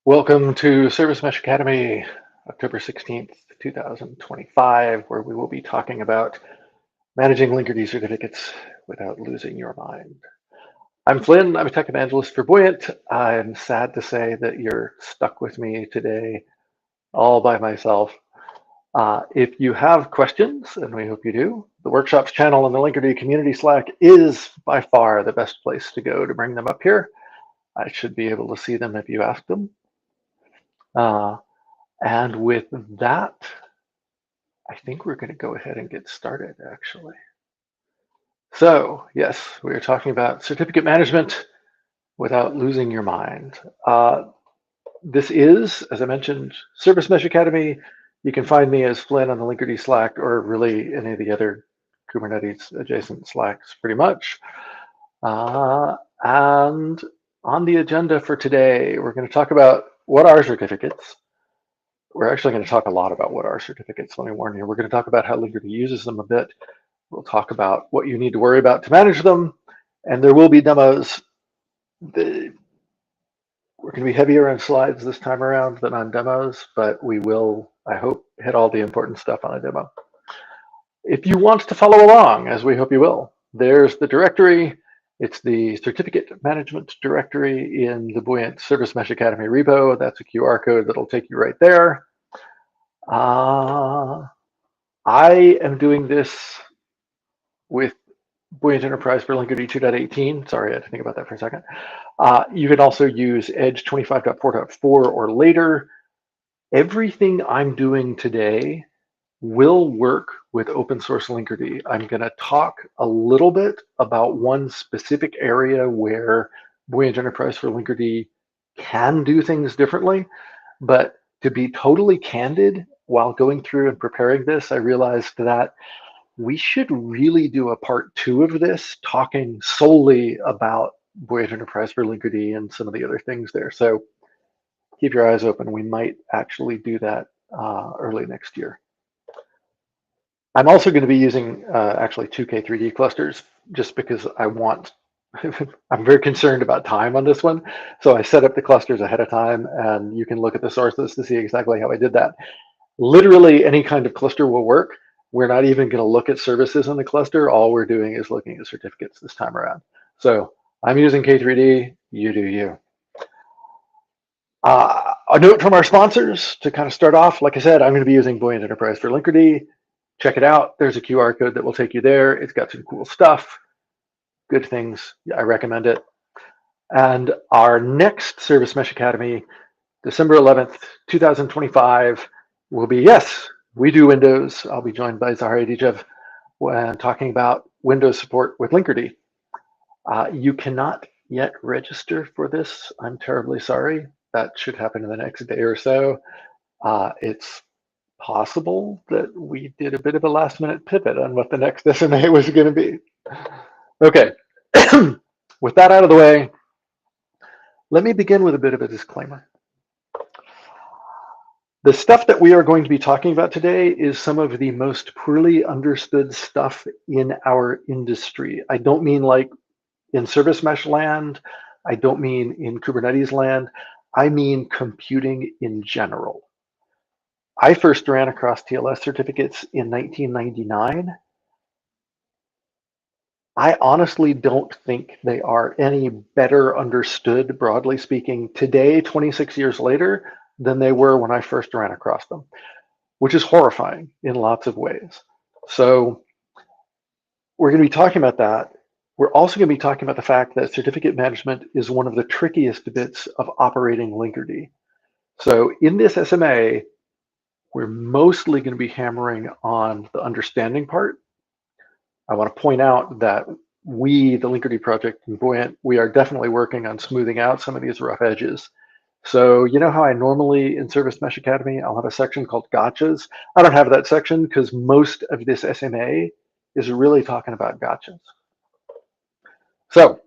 Welcome to Service Mesh Academy, October 16th, 2025, where we will be talking about managing Linkerd certificates without losing your mind. I'm Flynn, I'm a tech evangelist for Buoyant. I'm sad to say that you're stuck with me today all by myself. If you have questions, and we hope you do, the workshops channel in the Linkerd community Slack is by far the best place to go to bring them up here. I should be able to see them if you ask them. And with that, I think we're going to go ahead and get started, actually. So, yes, we are talking about certificate management without losing your mind. This is, as I mentioned, Service Mesh Academy. You can find me as Flynn on the Linkerd Slack, or really any of the other Kubernetes adjacent Slacks, pretty much. And on the agenda for today, we're going to talk about what are certificates. We're actually going to talk a lot about what are certificates, let me warn you. We're going to talk about how Linkerd uses them a bit. We'll talk about what you need to worry about to manage them, and there will be demos. We're going to be heavier on slides this time around than on demos, but we will, I hope, hit all the important stuff on a demo. If you want to follow along, as we hope you will, there's the directory. It's the certificate management directory in the Buoyant Service Mesh Academy repo. That's a QR code that'll take you right there. I am doing this with Buoyant Enterprise for Linkerd 2.18. Sorry, I had to think about that for a second. You can also use Edge 25.4.4 or later. Everything I'm doing today will work with open source Linkerd. I'm going to talk a little bit about one specific area where Buoyant Enterprise for Linkerd can do things differently. But to be totally candid, while going through and preparing this, I realized that we should really do a part 2 of this, talking solely about Buoyant Enterprise for Linkerd and some of the other things there. So keep your eyes open. We might actually do that early next year. I'm also going to be using actually 2 K3D clusters just because I want, I'm very concerned about time on this one. So I set up the clusters ahead of time, and you can look at the sources to see exactly how I did that. Literally any kind of cluster will work. We're not even going to look at services in the cluster. All we're doing is looking at certificates this time around. So I'm using K3D, you do you. A note from our sponsors to kind of start off. Like I said, I'm going to be using Buoyant Enterprise for Linkerd. Check it out. There's a QR code that will take you there. It's got some cool stuff, good things. I recommend it. And our next Service Mesh Academy, December 11th, 2025, will be, yes, we do Windows. I'll be joined by Zahra Dijev when talking about Windows support with Linkerd. You cannot yet register for this. I'm terribly sorry. That should happen in the next day or so. It's possible that we did a bit of a last minute pivot on what the next SMA was going to be. Okay, with that out of the way, let me begin with a bit of a disclaimer. The stuff that we are going to be talking about today is some of the most poorly understood stuff in our industry. I don't mean like in service mesh land. I don't mean in Kubernetes land. I mean computing in general. I first ran across TLS certificates in 1999. I honestly don't think they are any better understood, broadly speaking, today, 26 years later, than they were when I first ran across them, which is horrifying in lots of ways. So we're going to be talking about that. We're also going to be talking about the fact that certificate management is one of the trickiest bits of operating Linkerd. So in this SMA, we're mostly going to be hammering on the understanding part. I want to point out that we, the Linkerd project in Buoyant, we are definitely working on smoothing out some of these rough edges. So you know how I normally, in Service Mesh Academy, I'll have a section called gotchas. I don't have that section because most of this SMA is really talking about gotchas. So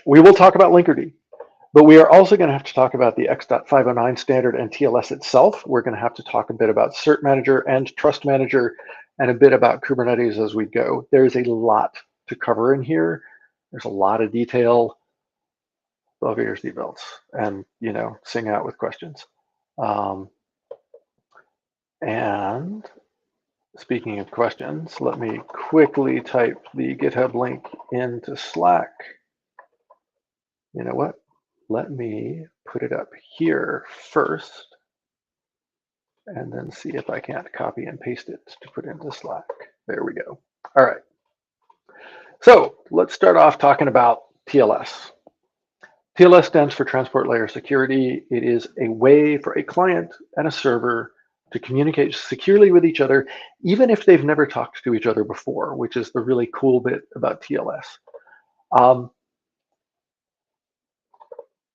we will talk about Linkerd, but we are also going to have to talk about the X.509 standard and TLS itself. We're going to have to talk a bit about cert-manager and trust manager and a bit about Kubernetes as we go. There's a lot to cover in here. There's a lot of detail. buckle your seatbelts and, sing out with questions. Um, and speaking of questions, let me quickly type the GitHub link into Slack. You know what? Let me put it up here first and then see if I can't copy and paste it to put into Slack. There we go. All right. So let's start off talking about TLS. TLS stands for Transport Layer Security. It is a way for a client and a server to communicate securely with each other, even if they've never talked to each other before, which is the really cool bit about TLS.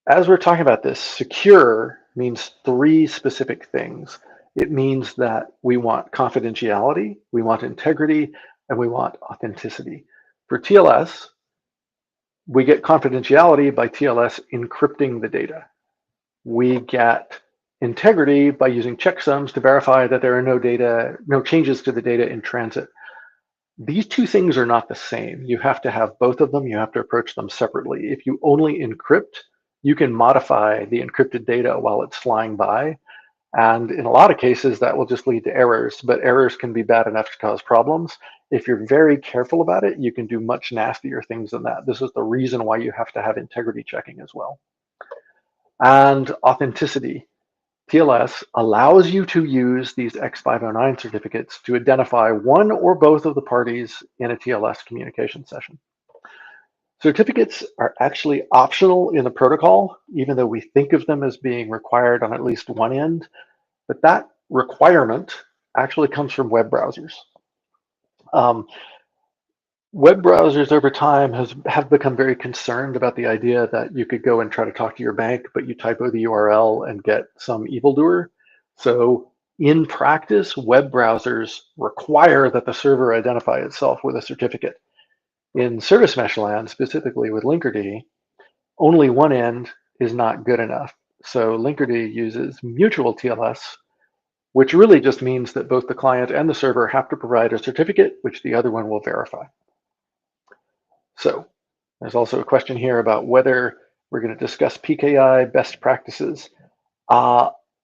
As we're talking about this, secure means three specific things. It means that we want confidentiality, we want integrity, and we want authenticity. For TLS, we get confidentiality by TLS encrypting the data. We get integrity by using checksums to verify that there are no changes to the data in transit. These two things are not the same. You have to have both of them. You have to approach them separately. If you only encrypt, you can modify the encrypted data while it's flying by. And in a lot of cases, that will just lead to errors, but errors can be bad enough to cause problems. If you're very careful about it, you can do much nastier things than that. This is the reason why you have to have integrity checking as well. And authenticity. TLS allows you to use these X509 certificates to identify one or both of the parties in a TLS communication session. Certificates are actually optional in the protocol, even though we think of them as being required on at least one end, but that requirement actually comes from web browsers. Web browsers over time have become very concerned about the idea that you could go and try to talk to your bank, but you typo the URL and get some evildoer. So in practice, web browsers require that the server identify itself with a certificate. In service mesh land, specifically with Linkerd, only one end is not good enough. So Linkerd uses mutual TLS, which really just means that both the client and the server have to provide a certificate, which the other one will verify. So there's also a question here about whether we're going to discuss PKI best practices.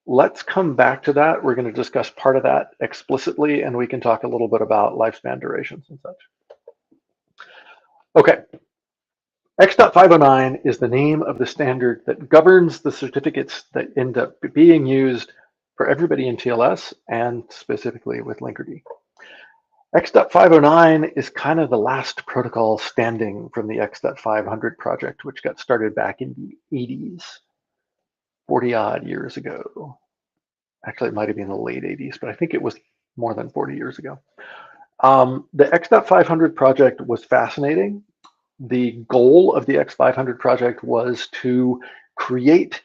Let's come back to that. We're going to discuss part of that explicitly, and we can talk a little bit about lifespan durations and such. Okay. X.509 is the name of the standard that governs the certificates that end up being used for everybody in TLS and specifically with Linkerd. X.509 is kind of the last protocol standing from the X.500 project, which got started back in the 80s, 40 odd years ago. Actually, it might have been the late 80s, but I think it was more than 40 years ago. The X.500 project was fascinating. The goal of the X500 project was to create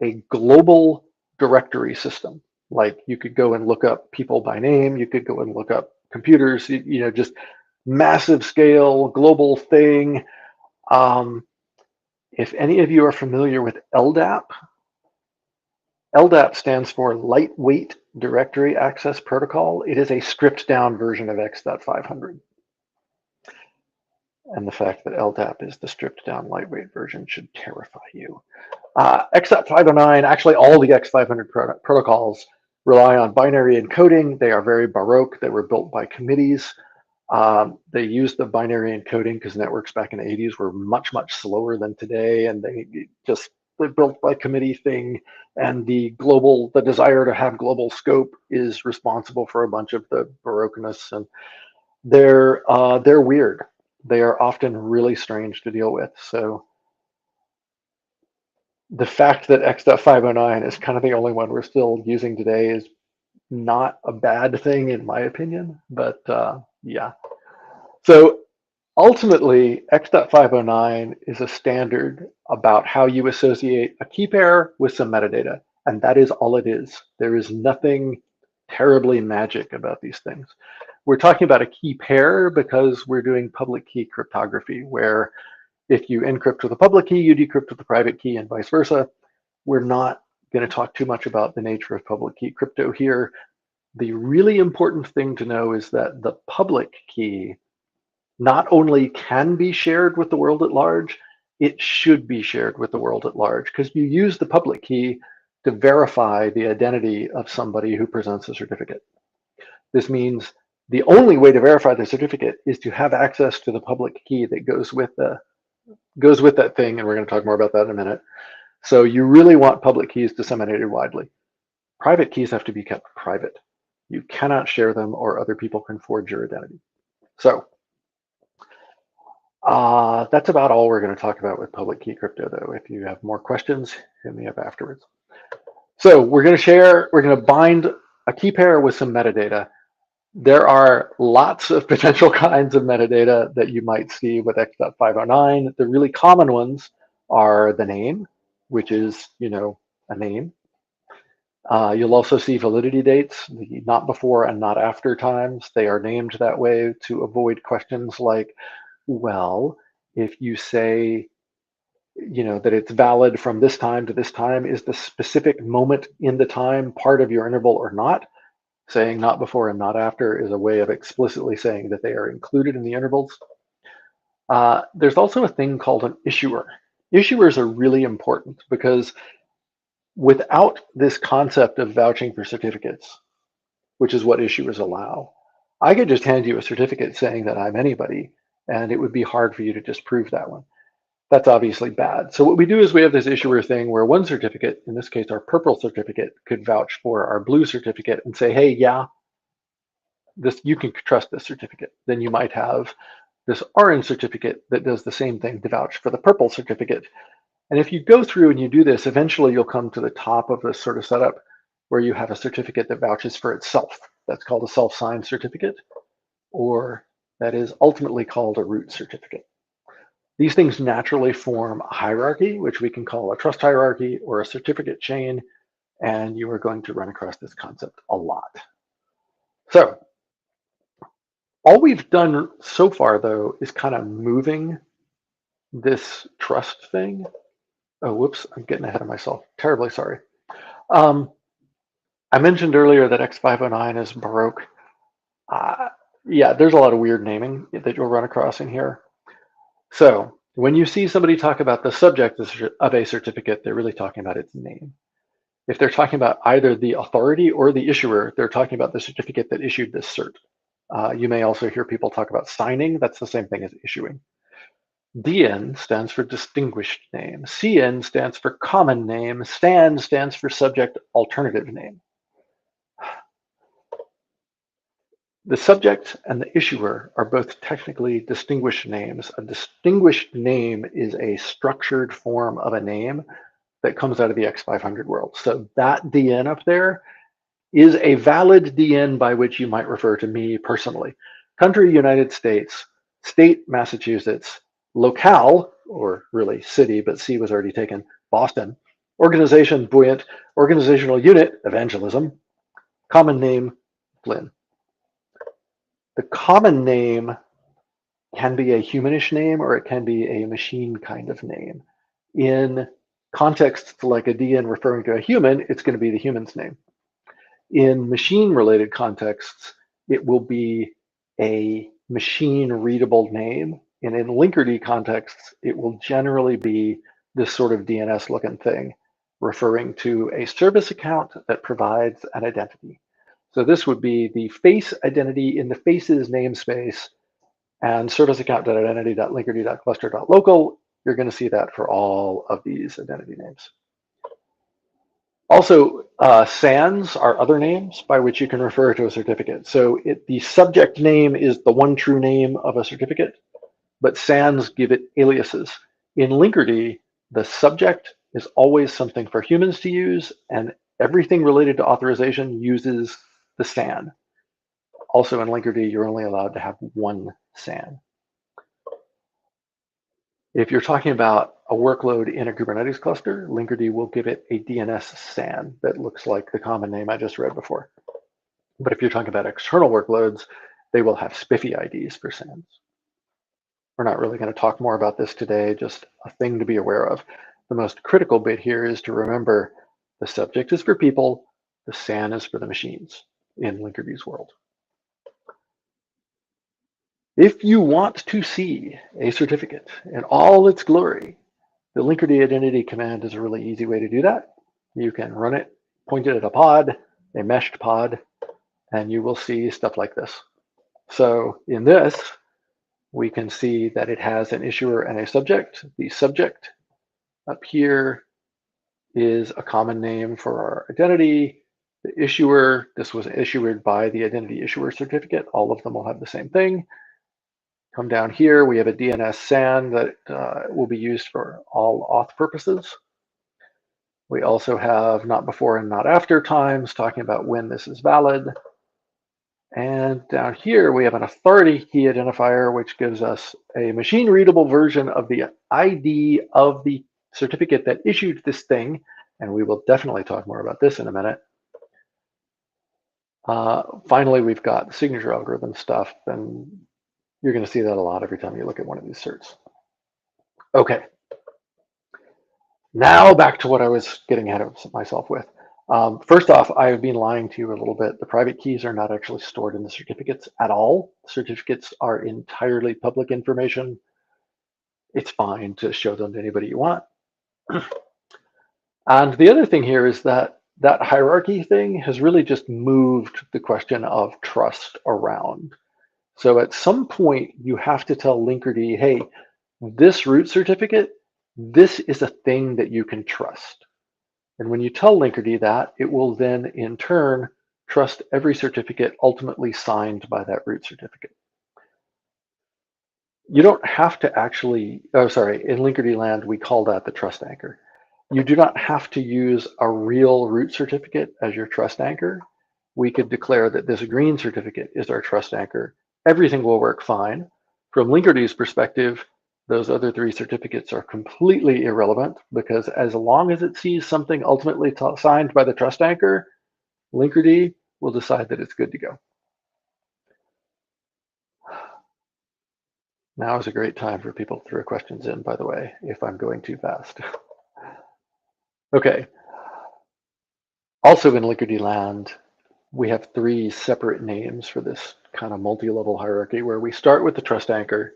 a global directory system. Like you could go and look up people by name, you could go and look up computers, just massive scale, global thing. If any of you are familiar with LDAP, LDAP stands for Lightweight Directory Access Protocol. It is a stripped down version of X.500. And the fact that LDAP is the stripped down lightweight version should terrify you. X.509, actually all the X500 protocols rely on binary encoding. They are very baroque. They were built by committees. They used the binary encoding because networks back in the 80s were much, much slower than today. And they're built by committee thing. And the desire to have global scope is responsible for a bunch of the baroqueness. And they're weird. They are often really strange to deal with. So the fact that X.509 is kind of the only one we're still using today is not a bad thing in my opinion, but yeah. So ultimately, X.509 is a standard about how you associate a key pair with some metadata, and that is all it is. There is nothing terribly magic about these things. We're talking about a key pair because we're doing public key cryptography, where if you encrypt with a public key, you decrypt with a private key and vice versa. We're not going to talk too much about the nature of public key crypto here. The really important thing to know is that the public key not only can be shared with the world at large, it should be shared with the world at large, because you use the public key to verify the identity of somebody who presents a certificate. This means the only way to verify the certificate is to have access to the public key that goes with that thing, and we're going to talk more about that in a minute. So you really want public keys disseminated widely. Private keys have to be kept private. You cannot share them, or other people can forge your identity. So that's about all we're going to talk about with public key crypto, though. If you have more questions, hit me up afterwards. So we're going to bind a key pair with some metadata. There are lots of potential kinds of metadata that you might see with X.509. The really common ones are the name, which is, a name. You'll also see validity dates, the not before and not after times. They are named that way to avoid questions like, well, if you say, that it's valid from this time to this time, is the specific moment in the time part of your interval or not? Saying not before and not after is a way of explicitly saying that they are included in the intervals. There's also a thing called an issuer. Issuers are really important because without this concept of vouching for certificates, which is what issuers allow, I could just hand you a certificate saying that I'm anybody, and it would be hard for you to disprove that one. That's obviously bad. So what we do is we have this issuer thing where one certificate, in this case our purple certificate, could vouch for our blue certificate and say, hey, yeah, you can trust this certificate. Then you might have this orange certificate that does the same thing to vouch for the purple certificate. And if you go through and you do this, eventually you'll come to the top of this sort of setup where you have a certificate that vouches for itself. That's called a self-signed certificate, or that is ultimately called a root certificate. These things naturally form a hierarchy, which we can call a trust hierarchy or a certificate chain, and you are going to run across this concept a lot. So all we've done so far, though, is kind of moving this trust thing. Oh, whoops, I'm getting ahead of myself. Terribly sorry. I mentioned earlier that X509 is Baroque. Yeah, there's a lot of weird naming that you'll run across in here. So when you see somebody talk about the subject of a certificate, they're really talking about its name. If they're talking about either the authority or the issuer, they're talking about the certificate that issued this cert. You may also hear people talk about signing. That's the same thing as issuing. DN stands for distinguished name. CN stands for common name. STAN stands for subject alternative name. The subject and the issuer are both technically distinguished names. A distinguished name is a structured form of a name that comes out of the X500 world. So that DN up there is a valid DN by which you might refer to me personally. Country, United States. State, Massachusetts. Locale, or really city, but C was already taken, Boston. Organization, Buoyant. Organizational unit, Evangelism. Common name, Flynn. The common name can be a humanish name or it can be a machine kind of name. In contexts like a DN referring to a human, it's going to be the human's name. In machine-related contexts, it will be a machine-readable name. And in Linkerd contexts, it will generally be this sort of DNS-looking thing, referring to a service account that provides an identity. So this would be the face identity in the faces namespace, and service account.identity.linkerd.cluster.local. You're going to see that for all of these identity names. Also, SANs are other names by which you can refer to a certificate. So the subject name is the one true name of a certificate, but SANs give it aliases. In Linkerd, the subject is always something for humans to use, and everything related to authorization uses the SAN. Also in Linkerd, you're only allowed to have one SAN. If you're talking about a workload in a Kubernetes cluster, Linkerd will give it a DNS SAN that looks like the common name I just read before. But if you're talking about external workloads, they will have spiffy IDs for SANs. We're not really going to talk more about this today, just a thing to be aware of. The most critical bit here is to remember the subject is for people, the SAN is for the machines in Linkerd's world. If you want to see a certificate in all its glory, The Linkerd identity command is a really easy way to do that. You can run it, point it at a pod, a meshed pod, and you will see stuff like this. So in this, we can see that it has an issuer and a subject. The subject up here is a common name for our identity. The issuer, this was issued by the identity issuer certificate. All of them will have the same thing. Come down here, we have a DNS SAN that will be used for all auth purposes. We also have not before and not after times, talking about when this is valid. And down here, we have an authority key identifier, which gives us a machine readable version of the ID of the certificate that issued this thing. And we will definitely talk more about this in a minute. Finally, we've got signature algorithm stuff, and you're going to see that a lot every time you look at one of these certs. Okay. Now back to what I was getting ahead of myself with. First off, I've been lying to you a little bit. The private keys are not actually stored in the certificates at all. Certificates are entirely public information. It's fine to show them to anybody you want. And the other thing here is that that hierarchy thing has really just moved the question of trust around. So at some point, you have to tell Linkerd, hey, this root certificate, this is a thing that you can trust. And when you tell Linkerd that, it will then in turn trust every certificate ultimately signed by that root certificate. You don't have to actually, oh, sorry, in Linkerd land, we call that the trust anchor. You do not have to use a real root certificate as your trust anchor. We could declare that this green certificate is our trust anchor. Everything will work fine. From Linkerd's perspective, those other three certificates are completely irrelevant because as long as it sees something ultimately signed by the trust anchor, Linkerd will decide that it's good to go. Now is a great time for people to throw questions in, by the way, if I'm going too fast. Okay. Also in Linkerd land, we have three separate names for this kind of multi-level hierarchy where we start with the trust anchor.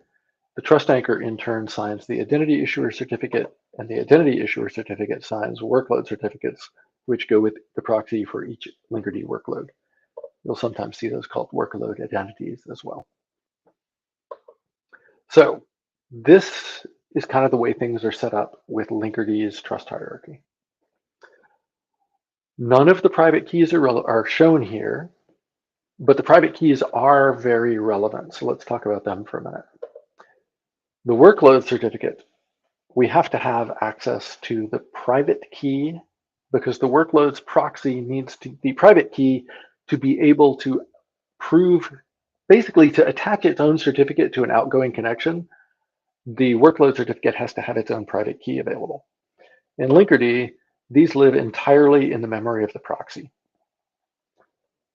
The trust anchor in turn signs the identity issuer certificate, and the identity issuer certificate signs workload certificates, which go with the proxy for each Linkerd workload. You'll sometimes see those called workload identities as well. So this is kind of the way things are set up with Linkerd's trust hierarchy. None of the private keys are shown here, but the private keys are very relevant. So let's talk about them for a minute. The workload certificate, we have to have access to the private key because the workload's proxy needs the private key to be able to prove, basically to attach its own certificate to an outgoing connection. The workload certificate has to have its own private key available. In Linkerd, these live entirely in the memory of the proxy.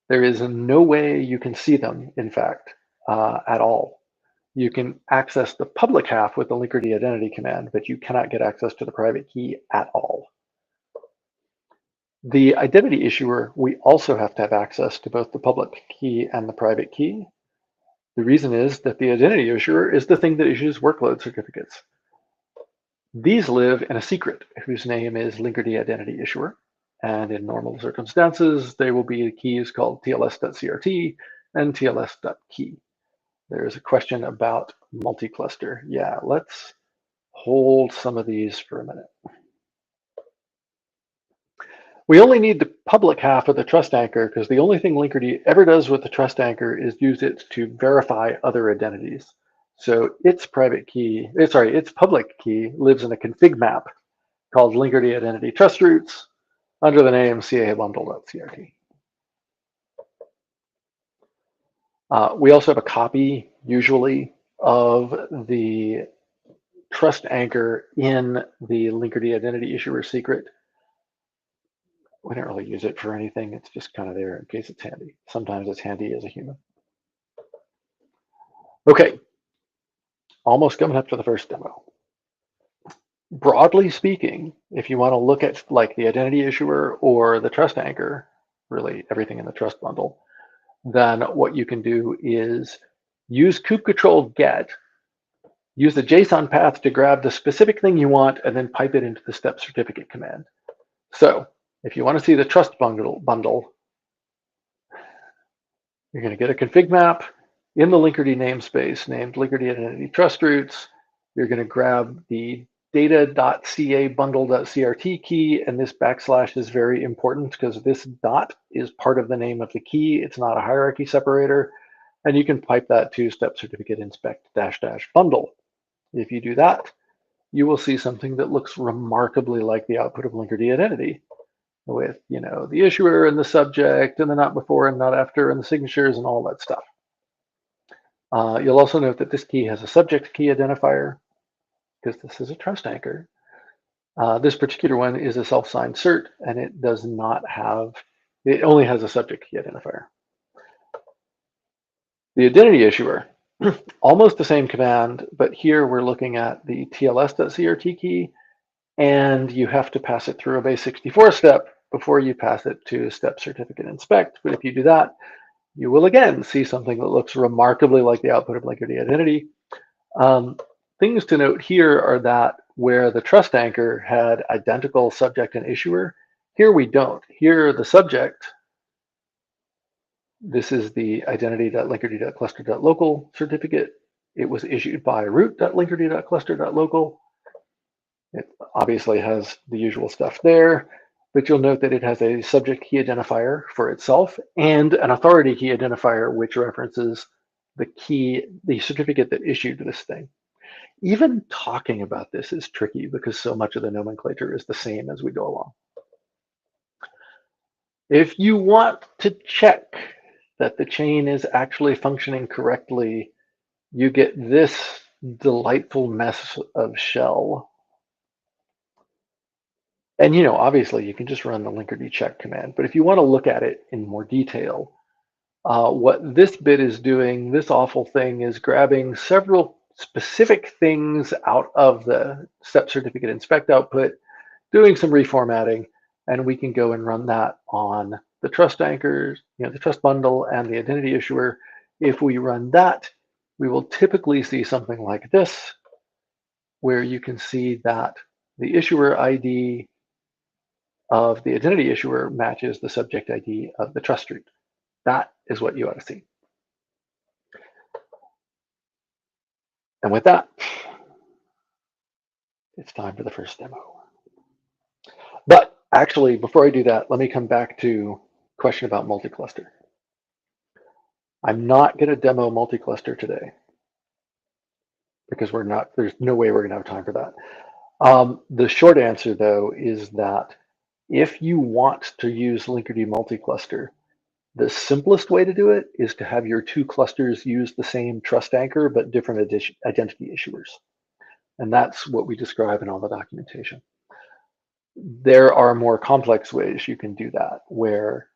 There is no way you can see them, in fact, at all. You can access the public half with the Linkerd identity command, but you cannot get access to the private key at all. The identity issuer, we also have to have access to both the public key and the private key. The reason is that the identity issuer is the thing that issues workload certificates. These live in a secret whose name is Linkerd identity issuer. And in normal circumstances, they will be keys called tls.crt and tls.key. There's a question about multi-cluster. Yeah, let's hold some of these for a minute. We only need the public half of the trust anchor because the only thing Linkerd ever does with the trust anchor is use it to verify other identities. So its private key, its public key lives in a config map called Linkerd identity trust roots under the name ca-bundle.crt. We also have a copy, usually, of the trust anchor in the Linkerd identity issuer secret. We don't really use it for anything. It's just kind of there in case it's handy. Sometimes it's handy as a human. Okay, almost coming up to the first demo. Broadly speaking, if you want to look at like the identity issuer or the trust anchor, really everything in the trust bundle, then what you can do is use kubectl get Use the JSON path to grab the specific thing you want and then pipe it into the step certificate command. So if you want to see the trust bundle, you're going to get a config map in the Linkerd namespace named Linkerd Identity Trust Routes. You're going to grab the data.ca bundle.crt key, and this backslash is very important because this dot is part of the name of the key. It's not a hierarchy separator, and you can pipe that to step certificate inspect -- bundle. If you do that, you will see something that looks remarkably like the output of Linkerd Identity, with the issuer and the subject and the not before and not after and the signatures and all that stuff. You'll also note that this key has a subject key identifier because this is a trust anchor. This particular one is a self-signed cert, and it does not have, it only has a subject key identifier. The identity issuer, almost the same command, but here we're looking at the tls.crt key, and you have to pass it through a base64 step before you pass it to step certificate inspect. But if you do that, you will again see something that looks remarkably like the output of Linkerd Identity. Things to note here are that where the trust anchor had identical subject and issuer, here we don't. Here the subject, this is the identity.linkerd.cluster.local certificate. It was issued by root.linkerd.cluster.local. It obviously has the usual stuff there, but you'll note that it has a subject key identifier for itself and an authority key identifier, which references the key, the certificate that issued this thing. Even talking about this is tricky because so much of the nomenclature is the same as we go along. If you want to check that the chain is actually functioning correctly, you get this delightful mess of shell. And obviously you can just run the linkerd check command, but if you want to look at it in more detail, what this bit is doing, this awful thing, is grabbing several specific things out of the step certificate inspect output, doing some reformatting, and we can go and run that on the trust anchors, the trust bundle and the identity issuer. If we run that, we will typically see something like this, where you can see that the issuer ID of the identity issuer matches the subject ID of the trust root. That is what you ought to see. And with that, it's time for the first demo. But actually, before I do that, let me come back to the question about multi-cluster. I'm not going to demo multi-cluster today because there's no way we're going to have time for that. The short answer, though, is that if you want to use Linkerd multi-cluster, the simplest way to do it is to have your two clusters use the same trust anchor, but different identity issuers. And that's what we describe in all the documentation. There are more complex ways you can do that, where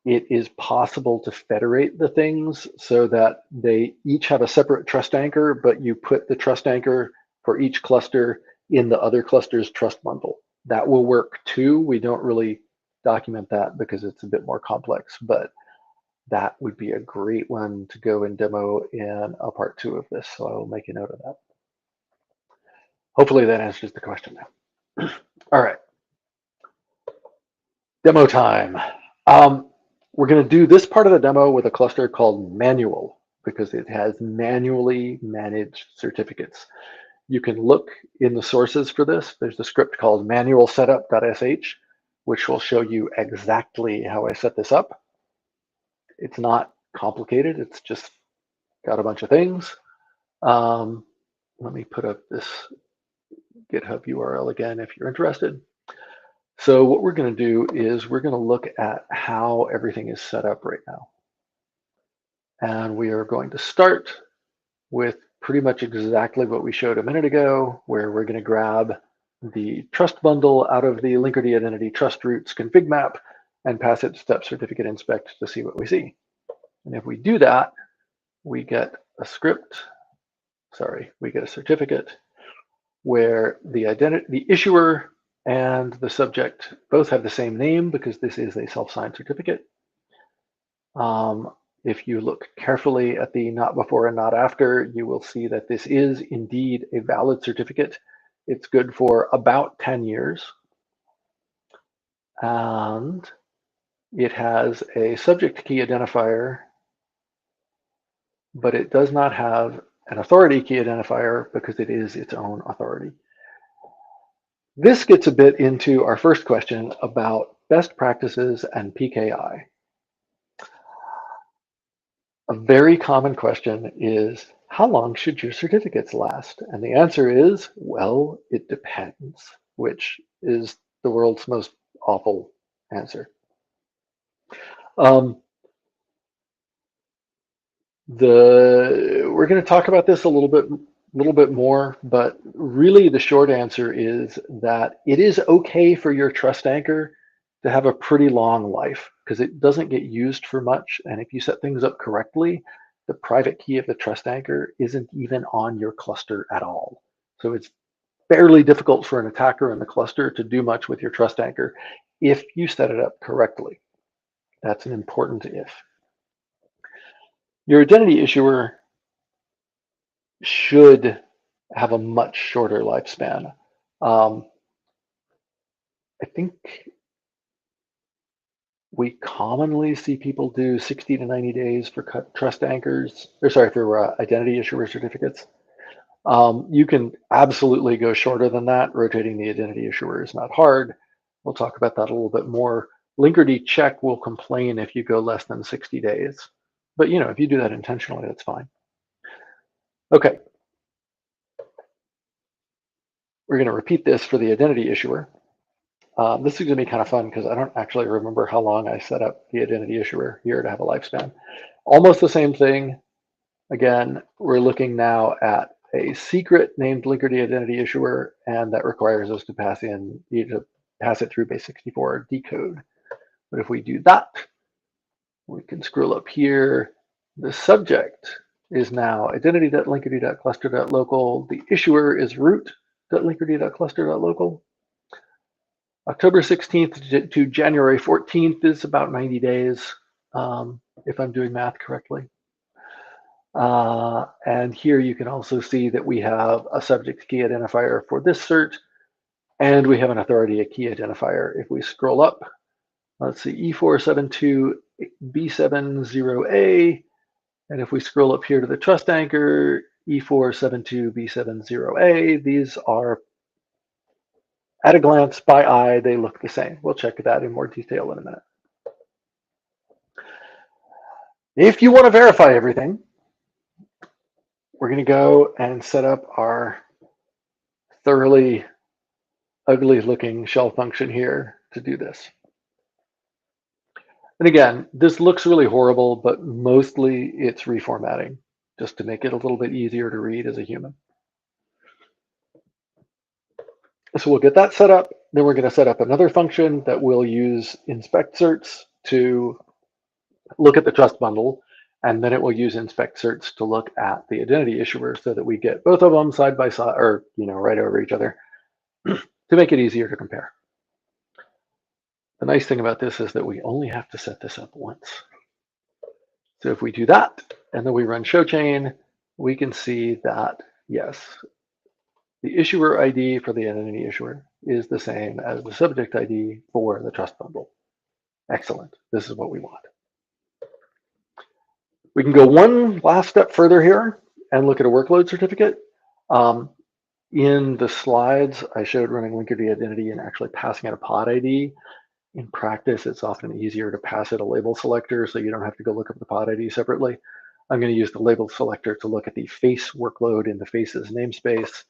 it is possible to federate the things so that they each have a separate trust anchor, but you put the trust anchor for each cluster in the other cluster's trust bundle. That will work too. We don't really document that because it's a bit more complex, but that would be a great one to go and demo in a part 2 of this. So I will make a note of that. Hopefully that answers the question now. All right. Demo time. We're going to do this part of the demo with a cluster called manual because it has manually managed certificates. You can look in the sources for this. There's a script called manualsetup.sh, which will show you exactly how I set this up. It's not complicated. It's just got a bunch of things. Let me put up this GitHub URL again if you're interested. So what we're going to do is we're going to look at how everything is set up right now. And we are going to start with pretty much exactly what we showed a minute ago, where we're going to grab the trust bundle out of the Linkerd Identity Trust Routes config map and pass it to step certificate inspect to see what we see. And if we do that, we get a certificate where the issuer and the subject both have the same name because this is a self-signed certificate. If you look carefully at the not before and not after, you will see that this is indeed a valid certificate. It's good for about 10 years. And it has a subject key identifier, but it does not have an authority key identifier because it is its own authority. This gets a bit into our first question about best practices and PKI. A very common question is, how long should your certificates last? And the answer is, well, it depends, which is the world's most awful answer. We're going to talk about this a little bit more, but really the short answer is that it is okay for your trust anchor to have a pretty long life because it doesn't get used for much. And if you set things up correctly, the private key of the trust anchor isn't even on your cluster at all. So it's fairly difficult for an attacker in the cluster to do much with your trust anchor if you set it up correctly. That's an important if. Your identity issuer should have a much shorter lifespan. I think we commonly see people do 60 to 90 days for trust anchors, or sorry, for identity issuer certificates. You can absolutely go shorter than that. Rotating the identity issuer is not hard. We'll talk about that a little bit more. Linkerd check will complain if you go less than 60 days. But if you do that intentionally, that's fine. Okay. We're going to repeat this for the identity issuer. This is going to be kind of fun because I don't actually remember how long I set up the identity issuer here to have a lifespan. Almost the same thing. Again, we're looking now at a secret named Linkerd identity issuer, and that requires us to pass it through base64 decode. But if we do that, we can scroll up here. The subject is now identity.linkerd.cluster.local. The issuer is root.linkerd.cluster.local. October 16th to January 14th is about 90 days, if I'm doing math correctly. And here you can also see that we have a subject key identifier for this cert, and we have an authority key identifier. If we scroll up, let's see, E472B70A, and if we scroll up here to the trust anchor, E472B70A, these are, at a glance, by eye, they look the same. We'll check that in more detail in a minute. If you want to verify everything, we're going to go and set up our thoroughly ugly looking shell function here to do this. And again, this looks really horrible, but mostly it's reformatting just to make it a little bit easier to read as a human. So we'll get that set up. Then we're going to set up another function that will use inspect certs to look at the trust bundle. And then it will use inspect certs to look at the identity issuer so that we get both of them side by side, or right over each other, to make it easier to compare. The nice thing about this is that we only have to set this up once. So if we do that, and then we run show chain, we can see that, yes, the issuer ID for the identity issuer is the same as the subject ID for the trust bundle. Excellent. This is what we want. We can go one last step further here and look at a workload certificate. In the slides, I showed running Linkerd identity and actually passing it a pod ID. In practice, it's often easier to pass it a label selector so you don't have to go look up the pod ID separately. I'm going to use the label selector to look at the face workload in the faces namespace,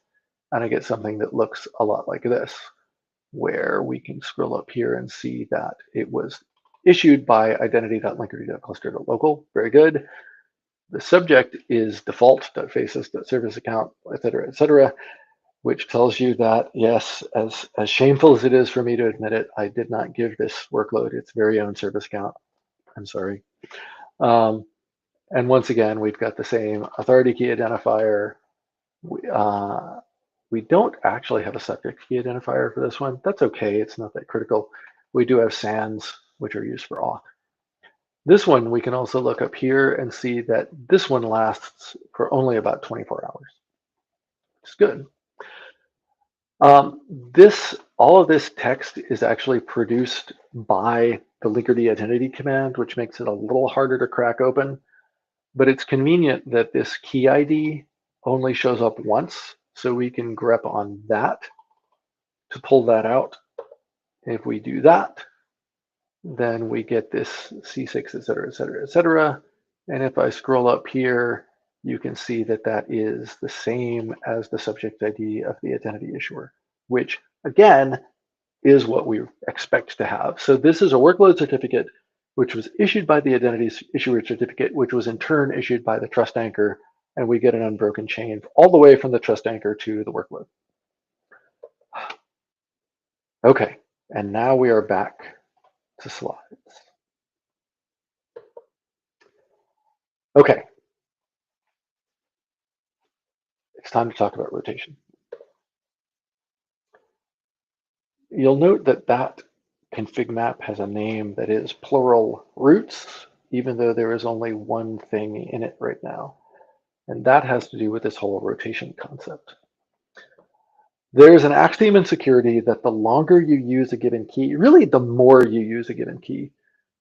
and I get something that looks a lot like this, where we can scroll up here and see that it was issued by identity.linkerd.cluster.local. Very good. The subject is default.faces.service account, et cetera, which tells you that, yes, as shameful as it is for me to admit it, I did not give this workload its very own service account. I'm sorry. And once again, we've got the same authority key identifier. We don't actually have a subject key identifier for this one. That's okay. It's not that critical. We do have SANs, which are used for auth. This one, we can also look up here and see that this one lasts for only about 24 hours. It's good. All of this text is actually produced by the Linkerd identity command, which makes it a little harder to crack open, but it's convenient that this key ID only shows up once, so we can grep on that to pull that out. If we do that, then we get this C6, et cetera, et cetera, et cetera. And if I scroll up here, you can see that that is the same as the subject ID of the identity issuer, which again is what we expect to have. So this is a workload certificate, which was issued by the identity issuer certificate, which was in turn issued by the trust anchor, and we get an unbroken chain all the way from the trust anchor to the workload. Okay, and now we are back to slides. Okay, it's time to talk about rotation. You'll note that that config map has a name that is plural roots, even though there is only one thing in it right now. And that has to do with this whole rotation concept. There's an axiom in security that the longer you use a given key, really the more you use a given key,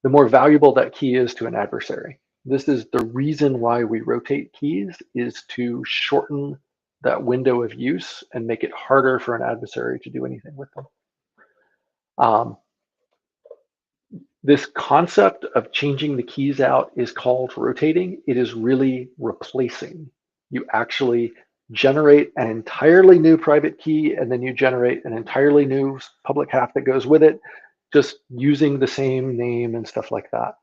the more valuable that key is to an adversary. This is the reason why we rotate keys, is to shorten that window of use and make it harder for an adversary to do anything with them. This concept of changing the keys out is called rotating. It is really replacing. You actually generate an entirely new private key, and then you generate an entirely new public half that goes with it, just using the same name and stuff like that.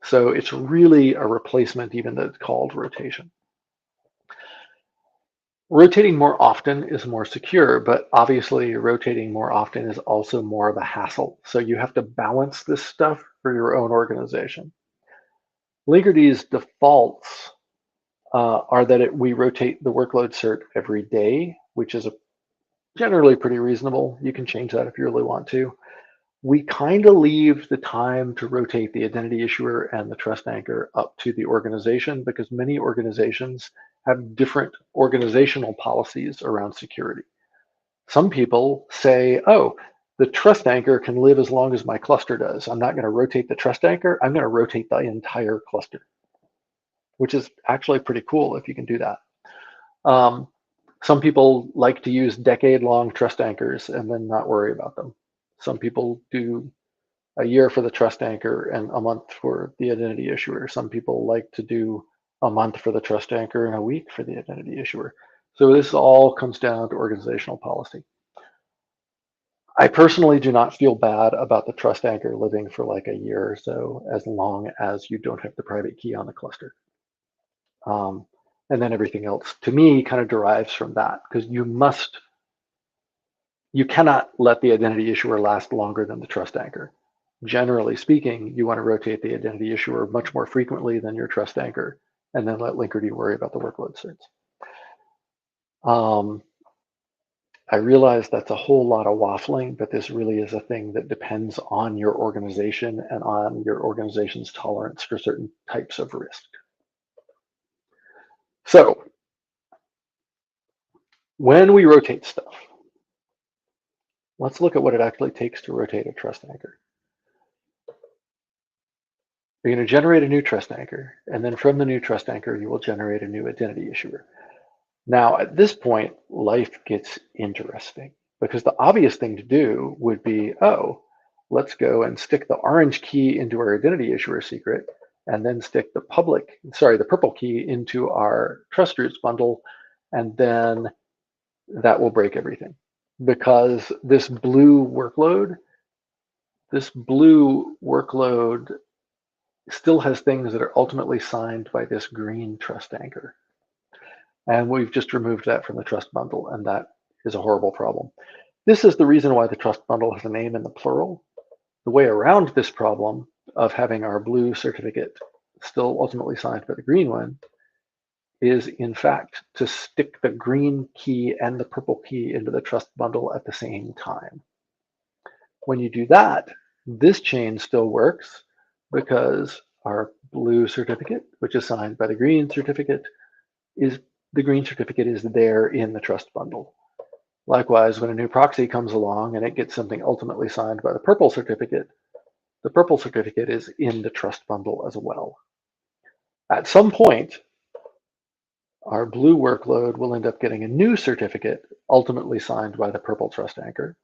So it's really a replacement, even though it's called rotation. Rotating more often is more secure, but obviously rotating more often is also more of a hassle. So you have to balance this stuff for your own organization. Linkerd's defaults are that we rotate the workload cert every day, which is generally pretty reasonable. You can change that if you really want to. We kind of leave the time to rotate the identity issuer and the trust anchor up to the organization, because many organizations have different organizational policies around security. Some people say, oh, the trust anchor can live as long as my cluster does. I'm not going to rotate the trust anchor. I'm going to rotate the entire cluster, which is actually pretty cool if you can do that. Some people like to use decade-long trust anchors and then not worry about them. Some people do a year for the trust anchor and a month for the identity issuer. Some people like to do a month for the trust anchor and a week for the identity issuer. So this all comes down to organizational policy. I personally do not feel bad about the trust anchor living for like a year or so, as long as you don't have the private key on the cluster. And then everything else, to me, kind of derives from that, because you cannot let the identity issuer last longer than the trust anchor. Generally speaking, you want to rotate the identity issuer much more frequently than your trust anchor, and then let Linkerd worry about the workload certs. I realize that's a whole lot of waffling, but this really is a thing that depends on your organization and on your organization's tolerance for certain types of risk. So when we rotate stuff, let's look at what it actually takes to rotate a trust anchor. You're going to generate a new trust anchor, and then from the new trust anchor, you will generate a new identity issuer. Now, at this point, life gets interesting, because the obvious thing to do would be, oh, let's go and stick the orange key into our identity issuer secret, and then stick the purple key into our trust roots bundle, and then that will break everything. Because this blue workload still has things that are ultimately signed by this green trust anchor. And we've just removed that from the trust bundle, and that is a horrible problem. This is the reason why the trust bundle has a name in the plural. The way around this problem of having our blue certificate still ultimately signed by the green one is, in fact, to stick the green key and the purple key into the trust bundle at the same time. When you do that, this chain still works, because our blue certificate, which is signed by the green certificate, is there in the trust bundle. Likewise, when a new proxy comes along and it gets something ultimately signed by the purple certificate is in the trust bundle as well. At some point, our blue workload will end up getting a new certificate ultimately signed by the purple trust anchor.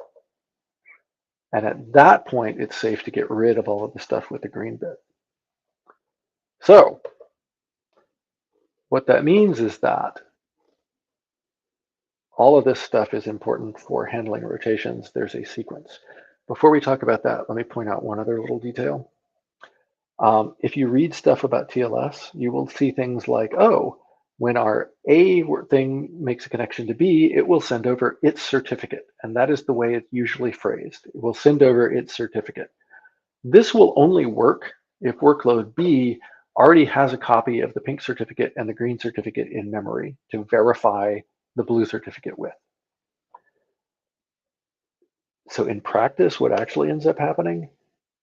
And at that point, it's safe to get rid of all of the stuff with the green bit. So what that means is that all of this stuff is important for handling rotations. There's a sequence. Before we talk about that, let me point out one other little detail. If you read stuff about TLS, you will see things like, oh, when our A thing makes a connection to B, it will send over its certificate. And that is the way it's usually phrased. It will send over its certificate. This will only work if workload B already has a copy of the pink certificate and the green certificate in memory to verify the blue certificate with. So in practice, what actually ends up happening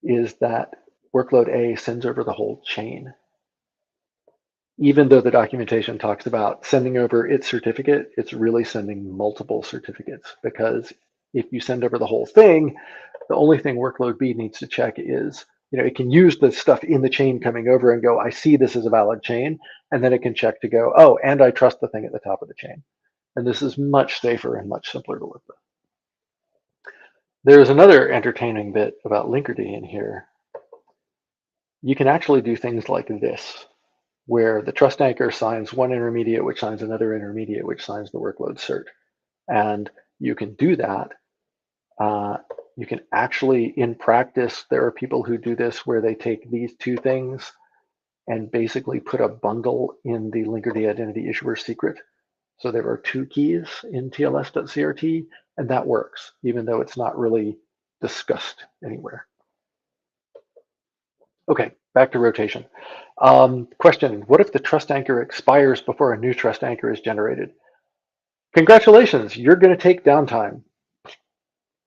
is that workload A sends over the whole chain. Even though the documentation talks about sending over its certificate, it's really sending multiple certificates, because if you send over the whole thing, the only thing workload B needs to check is, it can use the stuff in the chain coming over and go, I see this is a valid chain, and then it can check to go, oh, and I trust the thing at the top of the chain. And this is much safer and much simpler to work with. There's another entertaining bit about Linkerd in here. You can actually do things like this, where the trust anchor signs one intermediate, which signs another intermediate, which signs the workload cert. And you can do that. You can actually, in practice, there are people who do this where they take these two things and basically put a bundle in the Linkerd identity issuer secret. So there are two keys in TLS.crt, and that works, even though it's not really discussed anywhere. Okay, back to rotation. Question, what if the trust anchor expires before a new trust anchor is generated? Congratulations, you're going to take downtime.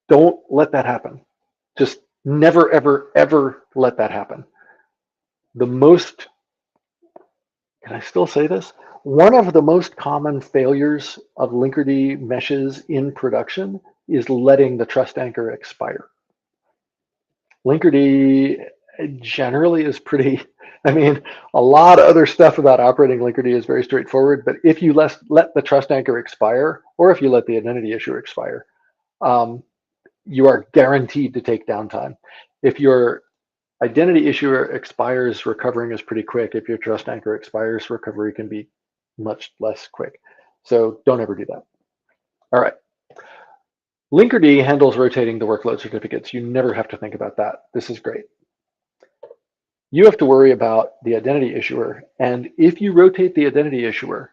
Don't let that happen. Just never, ever, ever let that happen. The most, can I still say this? One of the most common failures of Linkerd meshes in production is letting the trust anchor expire. Linkerd generally is pretty, a lot of other stuff about operating Linkerd is very straightforward, but if you let the trust anchor expire, or if you let the identity issuer expire, you are guaranteed to take downtime. If your identity issuer expires, recovering is pretty quick. If your trust anchor expires, recovery can be much less quick. So don't ever do that. All right. Linkerd handles rotating the workload certificates. You never have to think about that. This is great. You have to worry about the identity issuer. And if you rotate the identity issuer,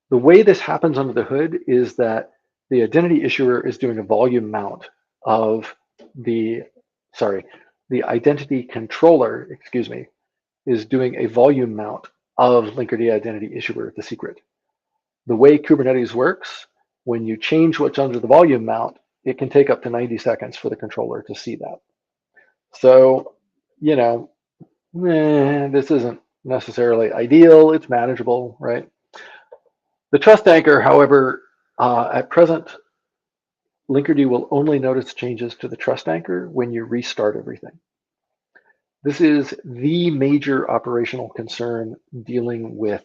the way this happens under the hood is that the identity issuer is doing a volume mount of the identity controller, is doing a volume mount of Linkerd identity issuer, the secret. The way Kubernetes works, when you change what's under the volume mount, it can take up to 90 seconds for the controller to see that. So, this isn't necessarily ideal. It's manageable, right? The trust anchor, however, at present, Linkerd will only notice changes to the trust anchor when you restart everything. This is the major operational concern dealing with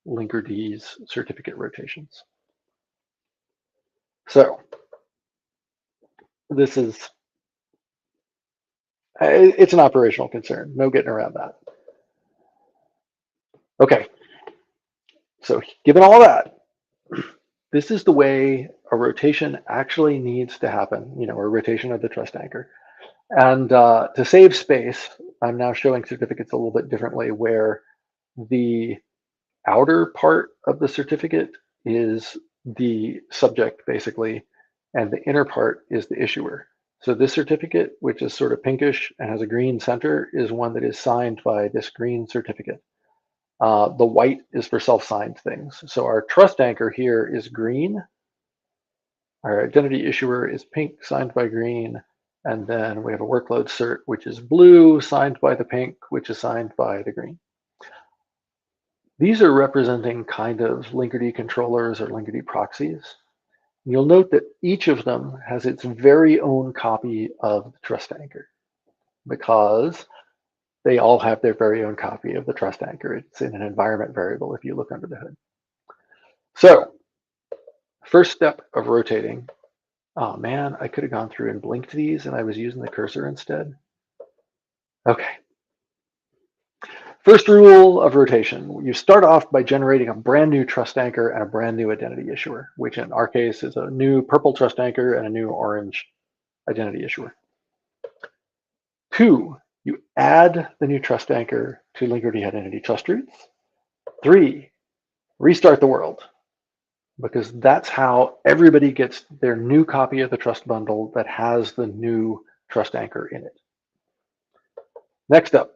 Linkerd's certificate rotations. So this is, it's an operational concern. No getting around that. Okay, so given all that, this is the way a rotation actually needs to happen, a rotation of the trust anchor. And to save space, I'm now showing certificates a little bit differently, where the outer part of the certificate is the subject, basically, and the inner part is the issuer. So this certificate, which is sort of pinkish and has a green center, is one that is signed by this green certificate. The white is for self-signed things. So our trust anchor here is green. Our identity issuer is pink, signed by green, And then we have a workload cert, which is blue, signed by the pink, which is signed by the green. These are representing kind of Linkerd controllers or Linkerd proxies. You'll note that each of them has its very own copy of the trust anchor because they all have their very own copy of the trust anchor. It's in an environment variable if you look under the hood. So first step of rotating. Oh man, I could have gone through and blinked these and I was using the cursor instead. Okay. First rule of rotation, you start off by generating a brand new trust anchor and a brand new identity issuer, which in our case is a new purple trust anchor and a new orange identity issuer. 2, you add the new trust anchor to Linkerd identity trust roots. 3, restart the world, because that's how everybody gets their new copy of the trust bundle that has the new trust anchor in it. Next up,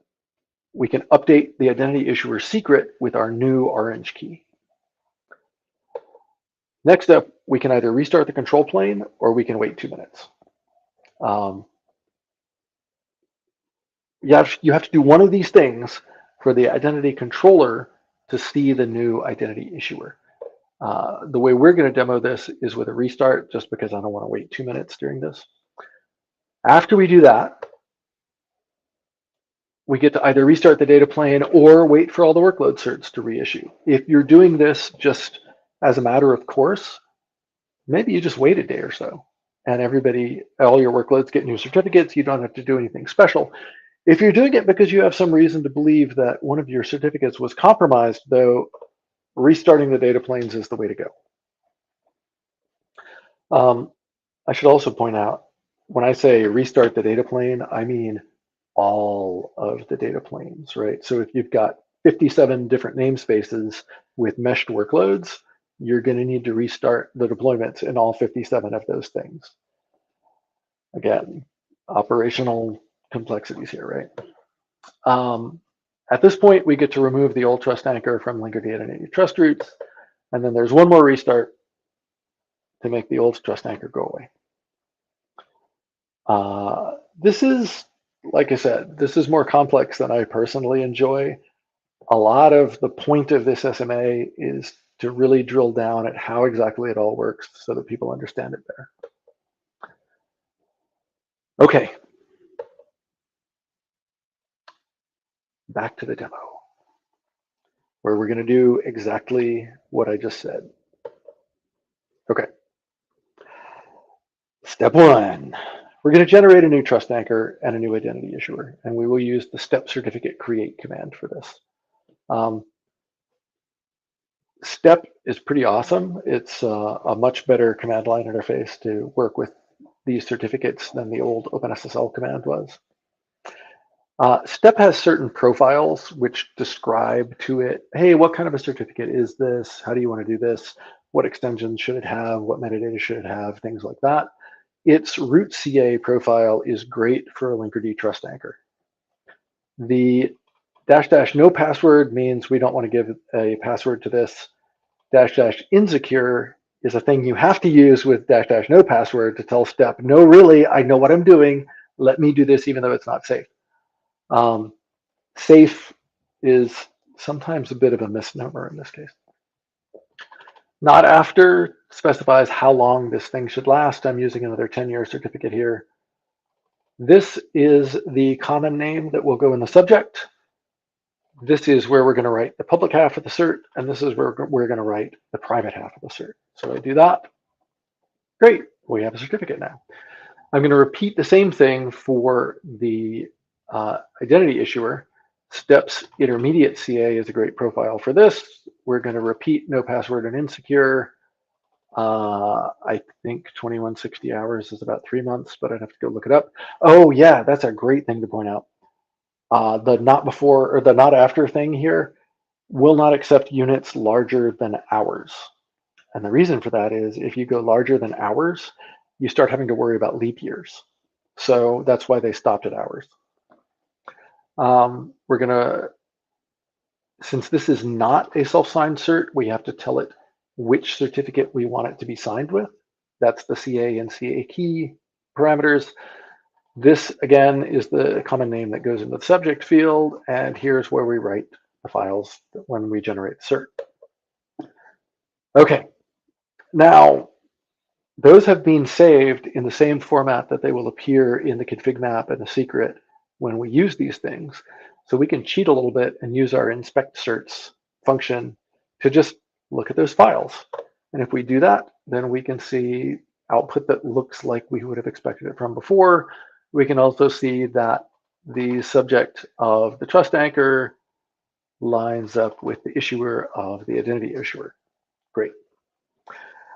we can update the identity issuer secret with our new orange key. Next up, we can either restart the control plane or we can wait 2 minutes. You have to do one of these things for the identity controller to see the new identity issuer. The way we're going to demo this is with a restart, just because I don't want to wait 2 minutes during this. After we do that, we get to either restart the data plane or wait for all the workload certs to reissue. If you're doing this just as a matter of course, maybe you just wait a day or so and all your workloads get new certificates. You don't have to do anything special. If you're doing it because you have some reason to believe that one of your certificates was compromised, though, restarting the data planes is the way to go. I should also point out, when I say restart the data plane, I mean all of the data planes, right? So if you've got 57 different namespaces with meshed workloads, you're going to need to restart the deployments in all 57 of those things. Again, operational complexities here, right? At this point, we get to remove the old trust anchor from Linkerd identity trust roots, and then there's one more restart to make the old trust anchor go away. This is, like I said, this is more complex than I personally enjoy. A lot of the point of this SMA is to really drill down at how exactly it all works so that people understand it better. Okay. Back to the demo, where we're going to do exactly what I just said. Okay. Step 1. We're going to generate a new trust anchor and a new identity issuer, and we will use the step certificate create command for this. Step is pretty awesome. It's a much better command line interface to work with these certificates than the old OpenSSL command was. Step has certain profiles which describe to it, hey, what kind of a certificate is this? How do you want to do this? What extensions should it have? What metadata should it have? Things like that. Its root CA profile is great for a Linkerd trust anchor. The -- no password means we don't want to give a password to this. -- insecure is a thing you have to use with -- no password to tell Step, no, really, I know what I'm doing. Let me do this even though it's not safe. Safe is sometimes a bit of a misnomer in this case. Not after specifies how long this thing should last. I'm using another 10-year certificate here. This is the common name that will go in the subject. This is where we're going to write the public half of the cert, and this is where we're going to write the private half of the cert. So I do that. Great, we have a certificate now. I'm going to repeat the same thing for the identity issuer. Steps intermediate CA is a great profile for this. We're going to repeat no password and insecure. I think 2160 hours is about 3 months, but I'd have to go look it up. Oh yeah, that's a great thing to point out. The not before or the not after thing here will not accept units larger than hours. And the reason for that is if you go larger than hours, you start having to worry about leap years. So that's why they stopped at hours. We're gonna, since this is not a self-signed cert, we have to tell it which certificate we want it to be signed with. That's the CA and CA key parameters. This, again, is the common name that goes into the subject field, and here's where we write the files when we generate cert. Okay, now those have been saved in the same format that they will appear in the config map and the secret when we use these things. So we can cheat a little bit and use our inspect certs function to just look at those files. And if we do that, then we can see output that looks like we would have expected it from before. We can also see that the subject of the trust anchor lines up with the issuer of the identity issuer. Great.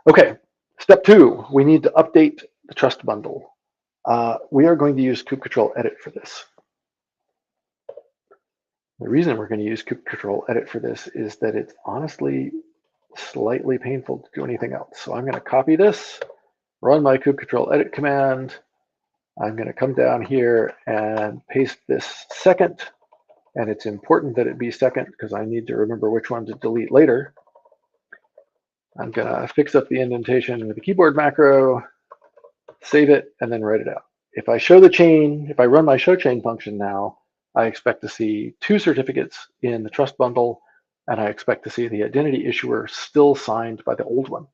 Okay, step 2, we need to update the trust bundle. We are going to use kubectl edit for this. The reason we're going to use kubectl edit for this is that it's honestly slightly painful to do anything else. So I'm going to copy this, run my kubectl edit command. I'm going to come down here and paste this second. And it's important that it be second because I need to remember which one to delete later. I'm going to fix up the indentation with the keyboard macro, save it, and then write it out. If I show the chain, if I run my show chain function now, I expect to see 2 certificates in the trust bundle, and I expect to see the identity issuer still signed by the old one.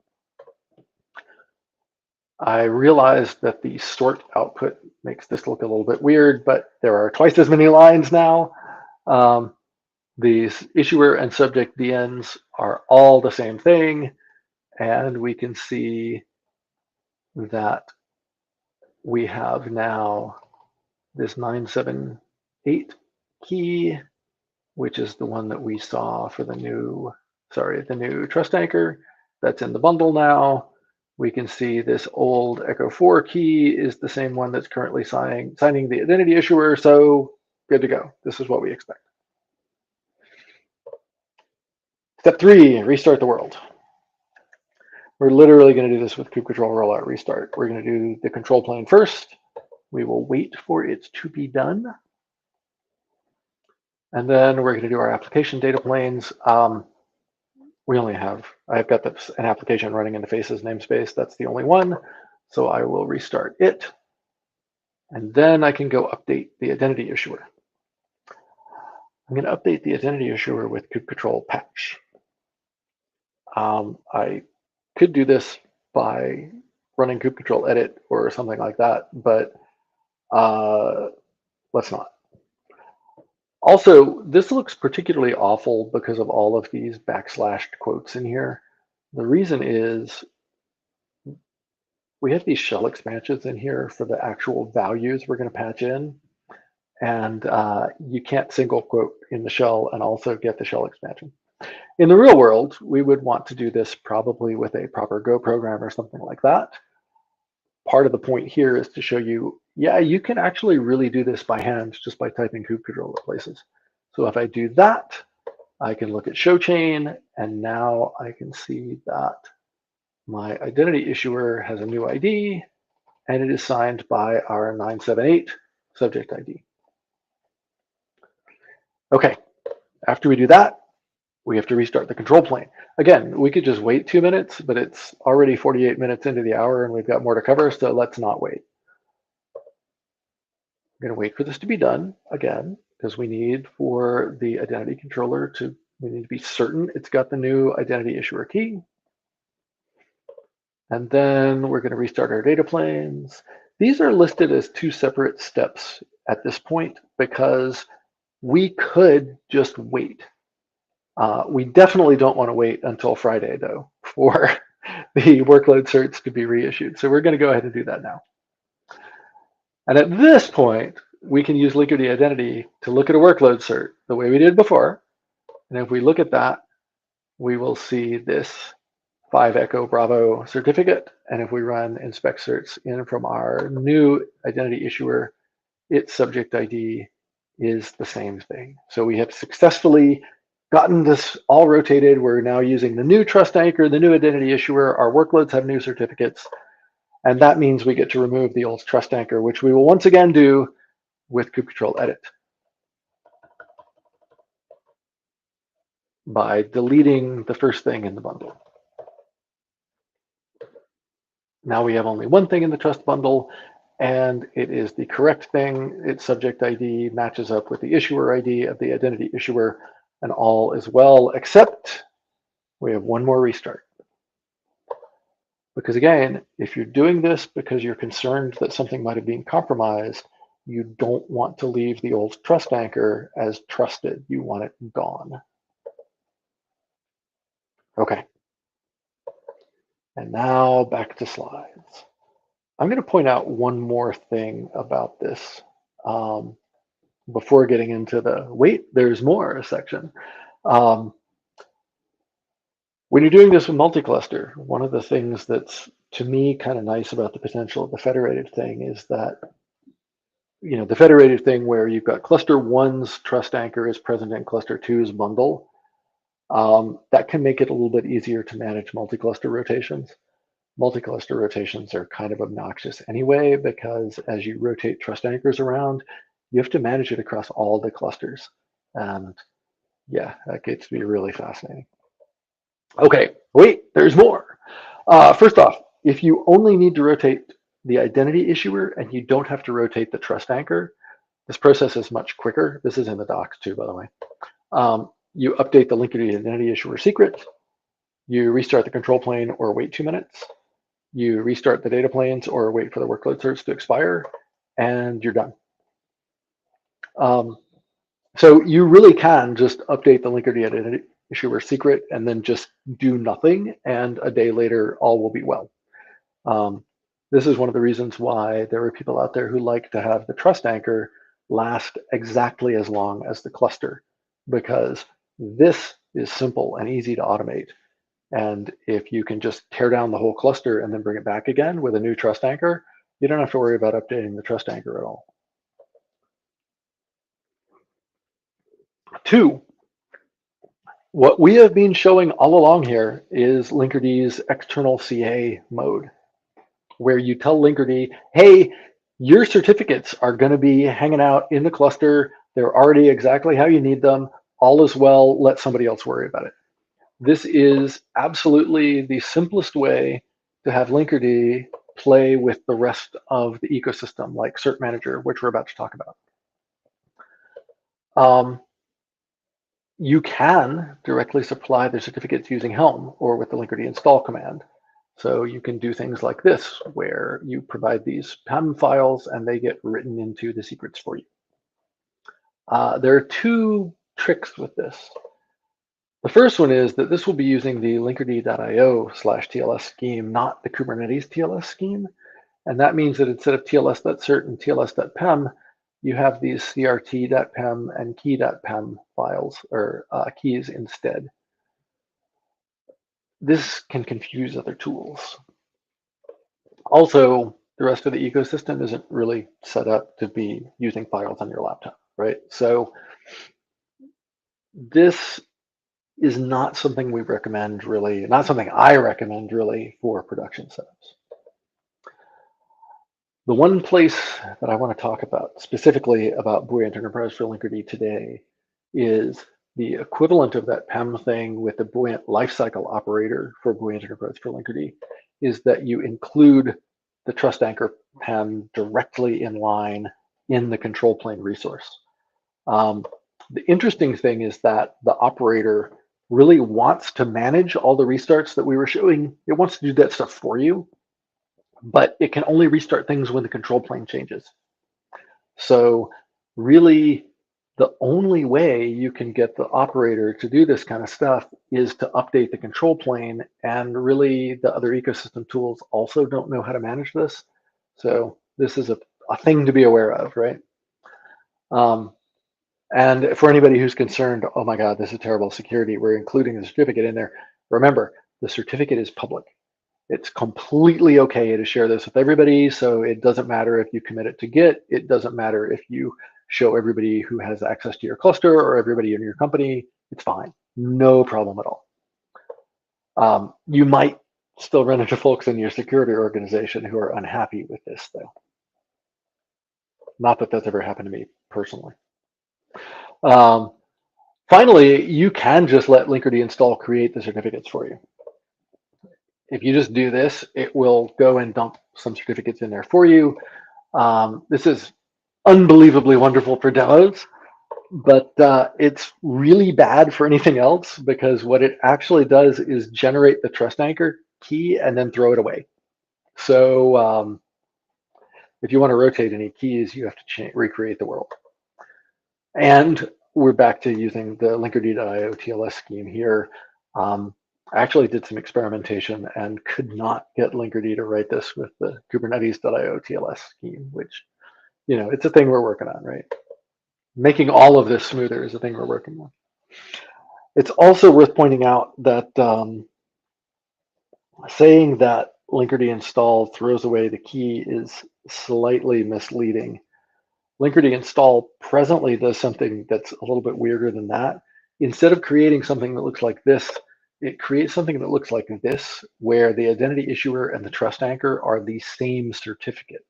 I realize that the sort output makes this look a little bit weird, but there are twice as many lines now. These issuer and subject DNs are all the same thing, and we can see that we have now this 978 key, which is the one that we saw for the new trust anchor that's in the bundle now. We can see this old Echo 4 key is the same one that's currently signing the identity issuer, so good to go. This is what we expect. Step 3, restart the world. We're literally going to do this with kubectl rollout restart. We're going to do the control plane first. We will wait for it to be done. And then we're going to do our application data planes. I've got an application running in the faces namespace. That's the only one. So I will restart it. And then I can go update the identity issuer. I'm going to update the identity issuer with kubectl patch. I could do this by running kubectl edit or something like that, but let's not. Also, this looks particularly awful because of all of these backslashed quotes in here. The reason is we have these shell expansions in here for the actual values we're going to patch in, and you can't single quote in the shell and also get the shell expansion. In the real world, we would want to do this probably with a proper Go program or something like that. Part of the point here is to show you, yeah, you can actually really do this by hand just by typing kubectl places. So if I do that, I can look at show chain, and now I can see that my identity issuer has a new ID, and it is signed by our 978 subject ID. Okay, after we do that, we have to restart the control plane. Again, we could just wait 2 minutes, but it's already 48 minutes into the hour and we've got more to cover, so let's not wait. I'm going to wait for this to be done again, because we need for the identity controller we need to be certain it's got the new identity issuer key. And then we're going to restart our data planes. These are listed as 2 separate steps at this point because we could just wait. We definitely don't want to wait until Friday, though, for the workload certs to be reissued. So we're going to go ahead and do that now. And at this point, we can use Linkerd identity to look at a workload cert the way we did before. And if we look at that, we will see this 5 Echo Bravo certificate. And if we run inspect certs in from our new identity issuer, its subject ID is the same thing. So we have successfully gotten this all rotated. We're now using the new trust anchor, the new identity issuer. Our workloads have new certificates. And that means we get to remove the old trust anchor, which we will once again do with kubectl edit by deleting the first thing in the bundle. Now we have only one thing in the trust bundle, and it is the correct thing. Its subject ID matches up with the issuer ID of the identity issuer, and all is well, except we have one more restart. Because again, if you're doing this because you're concerned that something might have been compromised, you don't want to leave the old trust anchor as trusted. You want it gone. Okay. And now back to slides. I'm going to point out one more thing about this before getting into the wait, there's more section. When you're doing this with multi-cluster, one of the things that's, to me, kind of nice about the potential of the federated thing is that, you know, the federated thing where you've got cluster one's trust anchor is present in cluster two's bundle, that can make it a little bit easier to manage multi-cluster rotations. Multi-cluster rotations are kind of obnoxious anyway, because as you rotate trust anchors around, you have to manage it across all the clusters. And yeah, that gets to be really fascinating. Okay, wait, there's more. First off, if you only need to rotate the identity issuer and you don't have to rotate the trust anchor, this process is much quicker. This is in the docs too, by the way. You update the Linkerd identity issuer secret, you restart the control plane or wait 2 minutes, you restart the data planes or wait for the workload certs to expire, and you're done. So you really can just update the Linkerd identity issuer secret and then just do nothing, and a day later, all will be well. This is one of the reasons why there are people out there who like to have the trust anchor last exactly as long as the cluster, because this is simple and easy to automate. And if you can just tear down the whole cluster and then bring it back again with a new trust anchor, you don't have to worry about updating the trust anchor at all. 2, what we have been showing all along here is Linkerd's external CA mode, where you tell Linkerd, hey, your certificates are going to be hanging out in the cluster. They're already exactly how you need them. All is well. Let somebody else worry about it. This is absolutely the simplest way to have Linkerd play with the rest of the ecosystem, like cert-manager, which we're about to talk about. You can directly supply the certificates using Helm or with the Linkerd install command. So you can do things like this, where you provide these PEM files and they get written into the secrets for you. There are 2 tricks with this. The first one is that this will be using the linkerd.io/TLS scheme, not the Kubernetes TLS scheme. And that means that instead of TLS.cert and TLS.pem, you have these crt.pem and key.pem files, or keys instead. This can confuse other tools. Also, the rest of the ecosystem isn't really set up to be using files on your laptop, right? So this is not something we recommend really, not something I recommend really for production setups. The one place that I want to talk about specifically about Buoyant Enterprise for Linkerd today is the equivalent of that PEM thing with the Buoyant lifecycle operator for Buoyant Enterprise for Linkerd is that you include the trust anchor PEM directly in line in the control plane resource. The interesting thing is that the operator really wants to manage all the restarts that we were showing. It wants to do that stuff for you, but it can only restart things when the control plane changes. So really, the only way you can get the operator to do this kind of stuff is to update the control plane, and really the other ecosystem tools also don't know how to manage this. So this is a thing to be aware of, right? And for anybody who's concerned, oh my God, this is terrible security, we're including the certificate in there. Remember, the certificate is public. It's completely okay to share this with everybody. So it doesn't matter if you commit it to Git. It doesn't matter if you show everybody who has access to your cluster or everybody in your company. It's fine. No problem at all. You might still run into folks in your security organization who are unhappy with this, though. Not that that's ever happened to me personally. Finally, you can just let Linkerd install create the certificates for you. If you just do this, it will go and dump some certificates in there for you. This is unbelievably wonderful for demos, but it's really bad for anything else because what it actually does is generate the trust anchor key and then throw it away. So if you want to rotate any keys, you have to recreate the world. And we're back to using the Linkerd.io TLS scheme here. I actually did some experimentation and could not get Linkerd to write this with the Kubernetes.io TLS scheme, which, it's a thing we're working on, right? Making all of this smoother is a thing we're working on. It's also worth pointing out that saying that Linkerd install throws away the key is slightly misleading. Linkerd install presently does something that's a little bit weirder than that. Instead of creating something that looks like this, it creates something that looks like this, where the identity issuer and the trust anchor are the same certificate.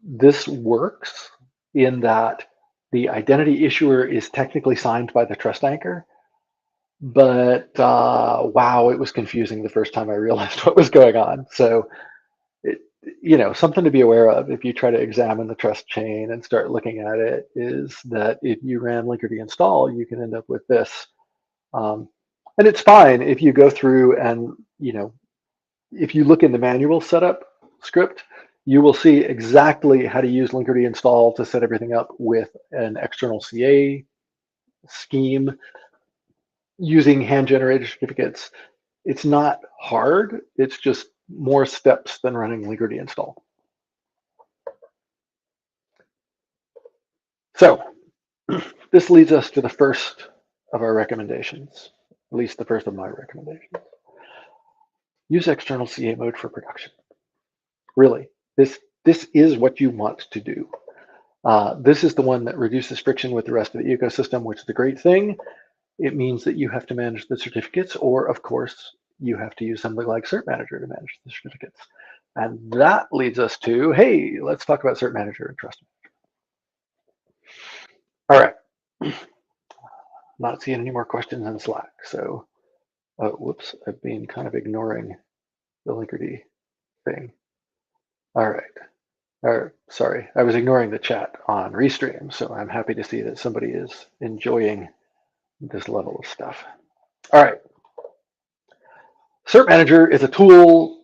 This works in that the identity issuer is technically signed by the trust anchor, but wow, it was confusing the first time I realized what was going on. So, something to be aware of if you try to examine the trust chain and start looking at it is that if you ran Linkerd install, you can end up with this. And it's fine if you go through and, if you look in the manual setup script, you will see exactly how to use Linkerd install to set everything up with an external CA scheme using hand-generated certificates. It's not hard. It's just more steps than running Linkerd install. So this leads us to the first of our recommendations, at least the first of my recommendations. Use external CA mode for production. Really, this is what you want to do. This is the one that reduces friction with the rest of the ecosystem, which is a great thing. It means that you have to manage the certificates, or of course, you have to use something like cert-manager to manage the certificates. And that leads us to, hey, let's talk about cert-manager and trust manager. All right. Not seeing any more questions in Slack. So, whoops, I've been kind of ignoring the Linkerd thing. All right. Sorry, I was ignoring the chat on Restream, so I'm happy to see that somebody is enjoying this level of stuff. All right. cert-manager is a tool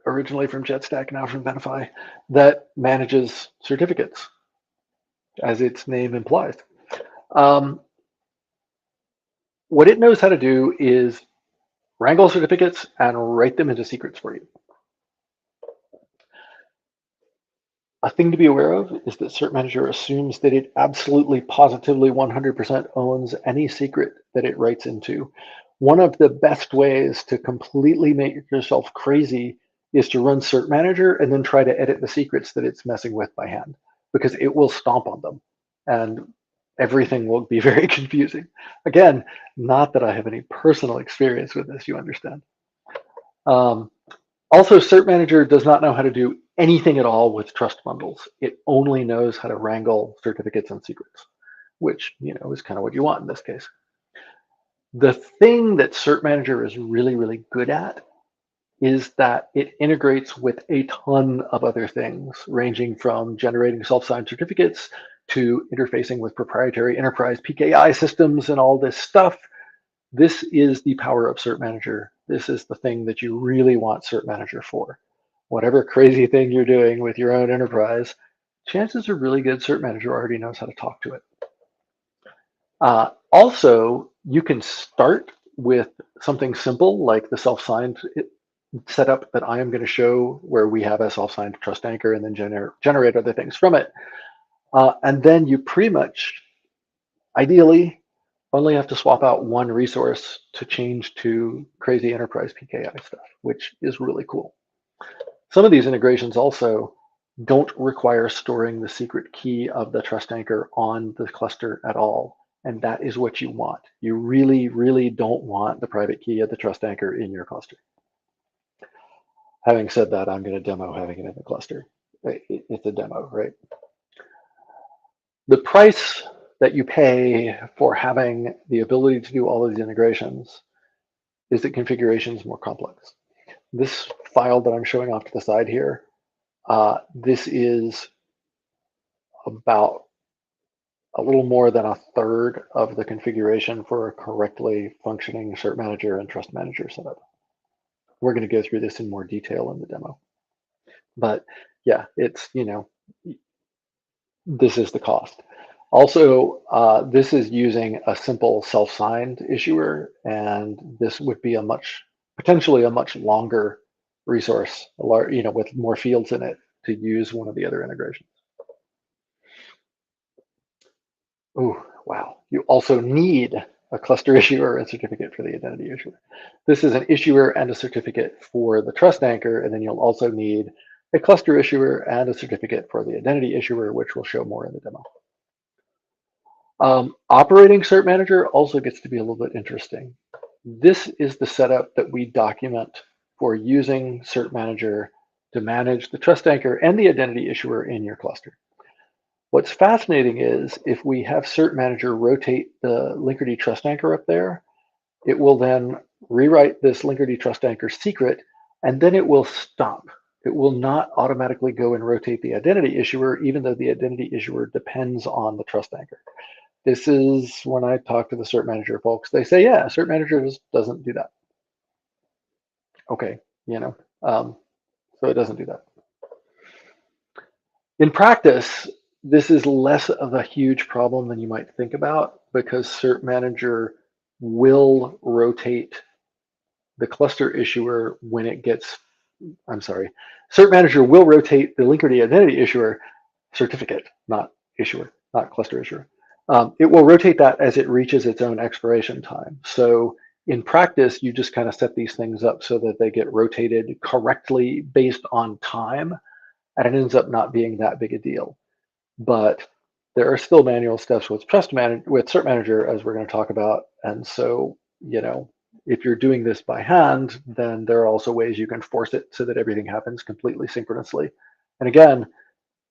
originally from Jetstack, now from Venafi, that manages certificates, as its name implies. What it knows how to do is wrangle certificates and write them into secrets for you. A thing to be aware of is that cert-manager assumes that it absolutely, positively, 100% owns any secret that it writes into. One of the best ways to completely make yourself crazy is to run cert-manager and then try to edit the secrets that it's messing with by hand, because it will stomp on them and everything will be very confusing. Again, not that I have any personal experience with this, you understand. Also, cert-manager does not know how to do anything at all with trust bundles. It only knows how to wrangle certificates and secrets, which is kind of what you want in this case. The thing that cert-manager is really, really good at is that it integrates with a ton of other things, ranging from generating self-signed certificates to interfacing with proprietary enterprise PKI systems and all this stuff. This is the power of cert-manager. This is the thing that you really want cert-manager for. Whatever crazy thing you're doing with your own enterprise, chances are really good cert-manager already knows how to talk to it. Also, you can start with something simple like the self-signed setup that I am going to show, where we have a self-signed trust anchor and then generate other things from it. And then you pretty much, ideally, only have to swap out one resource to change to crazy enterprise PKI stuff, which is really cool. Some of these integrations also don't require storing the secret key of the trust anchor on the cluster at all. And that is what you want. You really, really don't want the private key of the trust anchor in your cluster. Having said that, I'm going to demo having it in the cluster. It's a demo, right? The price that you pay for having the ability to do all of these integrations is that configuration is more complex. This file that I'm showing off to the side here This is about a little more than a third of the configuration for a correctly functioning cert manager and trust manager setup. We're going to go through this in more detail in the demo. But yeah, it's, this is the cost. Also, this is using a simple self-signed issuer, and this would be potentially a much longer resource, with more fields in it to use one of the other integrations. Oh, wow. You also need a cluster issuer and certificate for the identity issuer. This is an issuer and a certificate for the trust anchor, and then you'll also need a cluster issuer and a certificate for the identity issuer, which we'll show more in the demo. Operating cert manager also gets to be a little bit interesting. This is the setup that we document for using cert manager to manage the trust anchor and the identity issuer in your cluster. What's fascinating is if we have cert manager rotate the Linkerd trust anchor up there, it will then rewrite this Linkerd trust anchor secret, and then it will stop. It will not automatically go and rotate the identity issuer, even though the identity issuer depends on the trust anchor. This is when I talk to the cert manager folks, they say, yeah, cert manager just doesn't do that. Okay, so it doesn't do that. In practice, this is less of a huge problem than you might think about, because cert manager will rotate the cluster issuer when it gets, cert manager will rotate the Linkerd identity issuer certificate, not issuer, not cluster issuer. It will rotate that as it reaches its own expiration time. So in practice, you just kind of set these things up so that they get rotated correctly based on time, and it ends up not being that big a deal. But there are still manual steps with cert manager, as we're going to talk about. And so, if you're doing this by hand, then there are also ways you can force it so that everything happens completely synchronously. And again,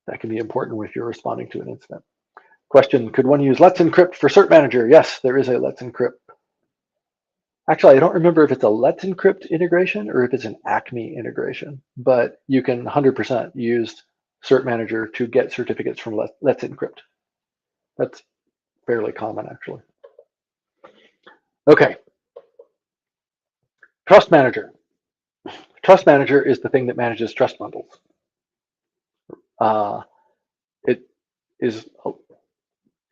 that can be important if you're responding to an incident. Question, could one use Let's Encrypt for cert manager? Yes, there is a Let's Encrypt. Actually, I don't remember if it's a Let's Encrypt integration or if it's an Acme integration, but you can 100% use cert manager to get certificates from Let's Encrypt. That's fairly common, actually. Okay. Trust manager. Trust manager is the thing that manages trust bundles.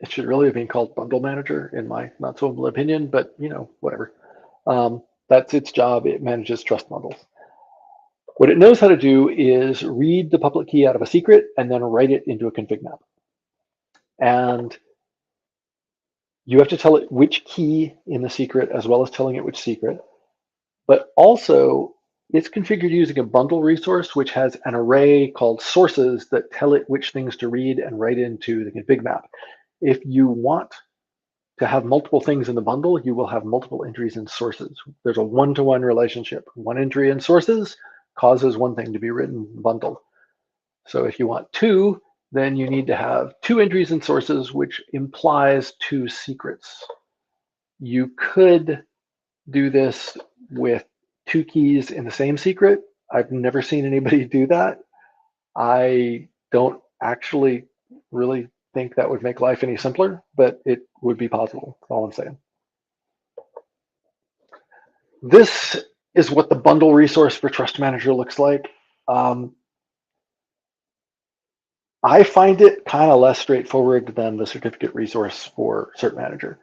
It should really have been called bundle manager in my not so humble opinion, but whatever. That's its job. It manages trust bundles. What it knows how to do is read the public key out of a secret and then write it into a config map. And you have to tell it which key in the secret, as well as telling it which secret. But also, it's configured using a bundle resource, which has an array called sources that tell it which things to read and write into the config map. If you want to have multiple things in the bundle, you will have multiple entries in sources. There's a one-to-one relationship. One entry in sources causes one thing to be written in the bundle. So if you want two, then you need to have two entries in sources, which implies two secrets. You could do this with two keys in the same secret. I've never seen anybody do that. I don't actually really think that would make life any simpler, but it would be possible. That's all I'm saying. This is what the bundle resource for Trust Manager looks like. I find it kind of less straightforward than the certificate resource for Cert Manager.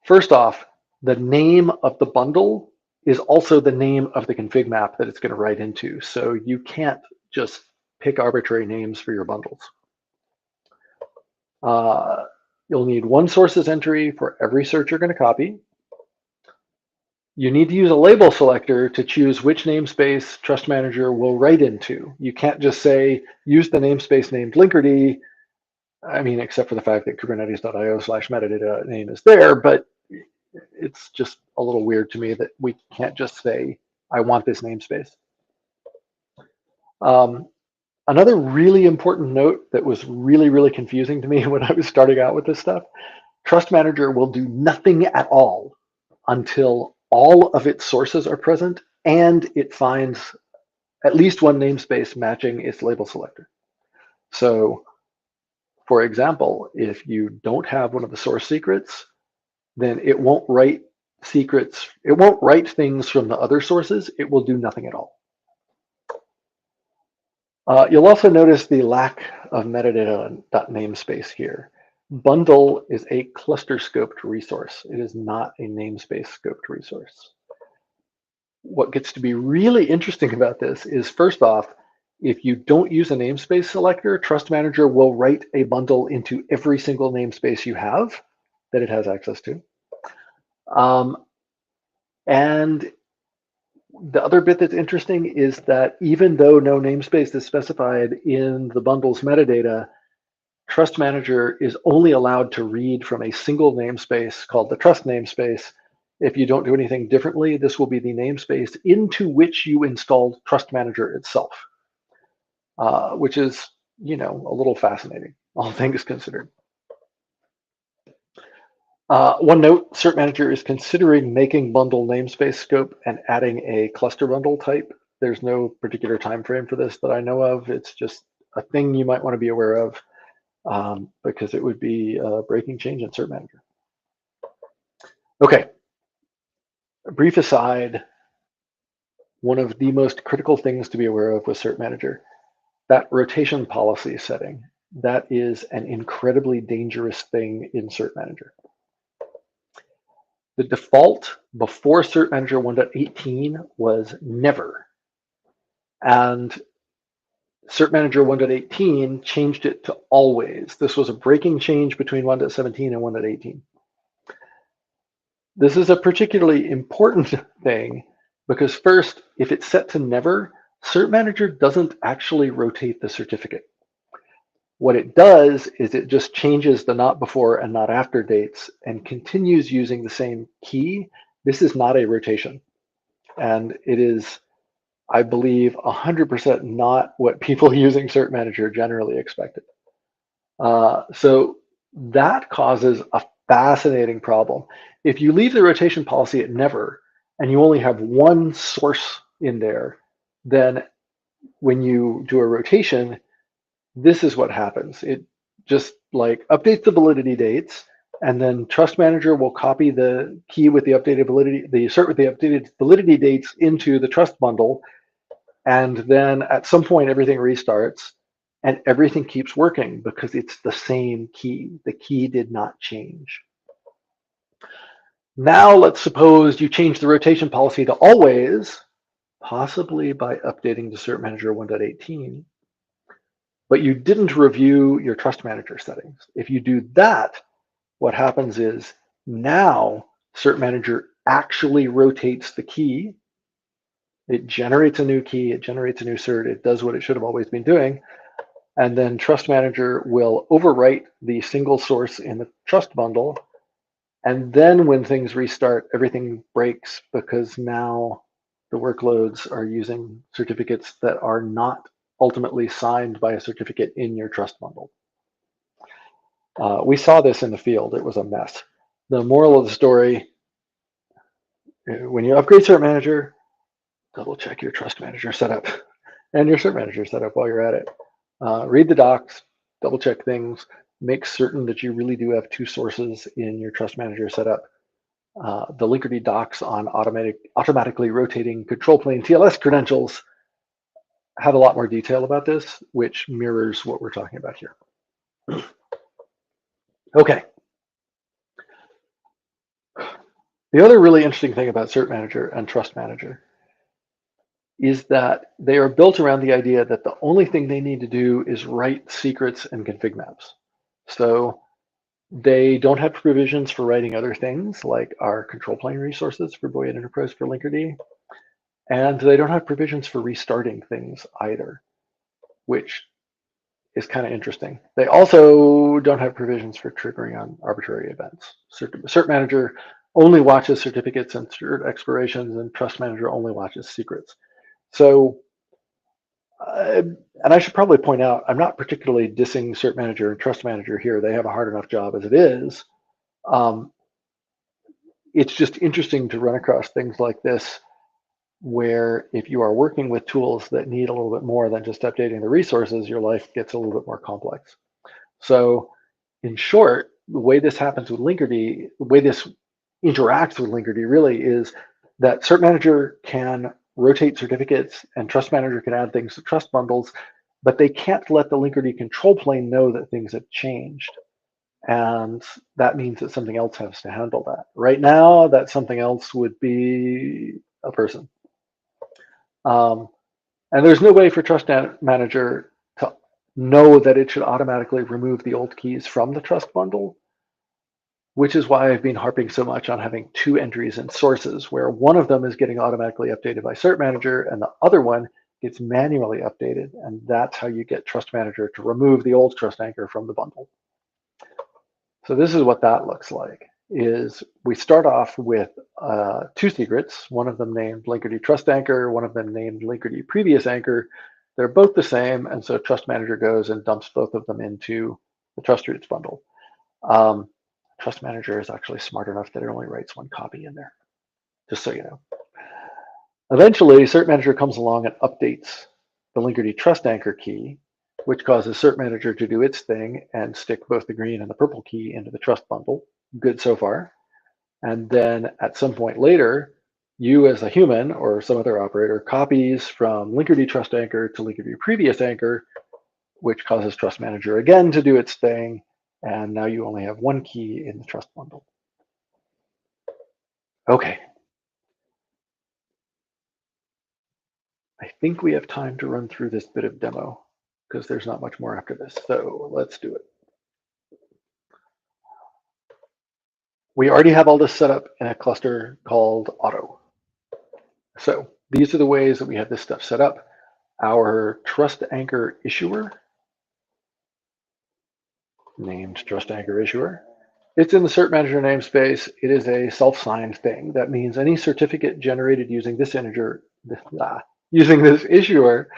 First off, the name of the bundle is also the name of the config map that it's going to write into. So you can't just pick arbitrary names for your bundles. You'll need one sources entry for every search you're going to copy. You need to use a label selector to choose which namespace Trust Manager will write into. You can't just say, use the namespace named Linkerd. I mean, except for the fact that kubernetes.io/metadata name is there, but it's just a little weird to me that we can't just say, I want this namespace. Another really important note that was really, really confusing to me when I was starting out with this stuff, Trust Manager will do nothing at all until all of its sources are present and it finds at least one namespace matching its label selector. So for example, if you don't have one of the source secrets, then it won't write secrets. It won't write things from the other sources. It will do nothing at all. You'll also notice the lack of metadata.namespace here. Bundle is a cluster scoped resource. It is not a namespace scoped resource. What gets to be really interesting about this is, first off, if you don't use a namespace selector, Trust Manager will write a bundle into every single namespace you have that it has access to. And the other bit that's interesting is that even though no namespace is specified in the bundle's metadata, Trust Manager is only allowed to read from a single namespace called the trust namespace. If you don't do anything differently, this will be the namespace into which you installed Trust Manager itself, which is, a little fascinating, all things considered. One note, cert-manager is considering making bundle namespace scope and adding a cluster bundle type. There's no particular time frame for this that I know of. It's just a thing you might want to be aware of, because it would be a breaking change in cert-manager. Okay, a brief aside, one of the most critical things to be aware of with cert-manager, that rotation policy setting, that is an incredibly dangerous thing in cert-manager. The default before cert-manager 1.18 was never. And cert-manager 1.18 changed it to always. This was a breaking change between 1.17 and 1.18. This is a particularly important thing because first, if it's set to never, cert-manager doesn't actually rotate the certificate. What it does is it just changes the not before and not after dates and continues using the same key. This is not a rotation. And it is, I believe, 100% not what people using cert-manager generally expected. So that causes a fascinating problem. If you leave the rotation policy at never, and you only have one source in there, then when you do a rotation, this is what happens. It just like updates the validity dates, and then Trust Manager will copy the key with the updated validity, the cert with the updated validity dates into the trust bundle. And then at some point, everything restarts and everything keeps working because it's the same key. The key did not change. Now, let's suppose you change the rotation policy to always, possibly by updating to cert-manager 1.18. But you didn't review your Trust Manager settings. If you do that, what happens is now cert-manager actually rotates the key. It generates a new key, it generates a new cert, it does what it should have always been doing. And then Trust Manager will overwrite the single source in the trust bundle. And then when things restart, everything breaks because now the workloads are using certificates that are not ultimately signed by a certificate in your trust bundle. We saw this in the field. It was a mess. The moral of the story, when you upgrade cert-manager, double check your Trust Manager setup and your cert-manager setup while you're at it. Read the docs, double check things, make certain that you really do have two sources in your Trust Manager setup. The Linkerd docs on automatically rotating control plane TLS credentials have a lot more detail about this, which mirrors what we're talking about here. Okay. The other really interesting thing about cert-manager and Trust Manager is that they are built around the idea that the only thing they need to do is write secrets and config maps. So they don't have provisions for writing other things like our control plane resources for Buoyant Enterprise for Linkerd, and they don't have provisions for restarting things either, which is kind of interesting. They also don't have provisions for triggering on arbitrary events. Cert-manager only watches certificates and cert expirations, and Trust Manager only watches secrets. So, and I should probably point out, I'm not particularly dissing cert-manager and Trust Manager here. They have a hard enough job as it is. It's just interesting to run across things like this where if you are working with tools that need a little bit more than just updating the resources, your life gets a little bit more complex. So in short, the way this happens with Linkerd, the way this interacts with Linkerd really is that cert-manager can rotate certificates and trust manager can add things to trust bundles, but they can't let the Linkerd control plane know that things have changed. And that means that something else has to handle that. Right now, that something else would be a person. And there's no way for Trust Manager to know that it should automatically remove the old keys from the trust bundle, which is why I've been harping so much on having two entries in sources, where one of them is getting automatically updated by Cert Manager and the other one gets manually updated. And that's how you get Trust Manager to remove the old trust anchor from the bundle. So this is what that looks like. Is we start off with two secrets, one of them named Linkerd Trust Anchor, one of them named Linkerd Previous Anchor. They're both the same, and so Trust Manager goes and dumps both of them into the Trust Roots bundle. Trust Manager is actually smart enough that it only writes one copy in there, just so you know. Eventually, Cert Manager comes along and updates the Linkerd Trust Anchor key, which causes Cert Manager to do its thing and stick both the green and the purple key into the trust bundle. Good so far. And then at some point later, you as a human or some other operator copies from Linkerd Trust Anchor to Linkerd Previous Anchor, which causes Trust Manager again to do its thing. And now you only have one key in the trust bundle. Okay. I think we have time to run through this bit of demo because there's not much more after this. So let's do it. We already have all this set up in a cluster called auto. So these are the ways that we have this stuff set up. Our trust anchor issuer, named trust anchor issuer. It's in the cert manager namespace. It is a self-signed thing. That means any certificate generated using this integer, using this issuer,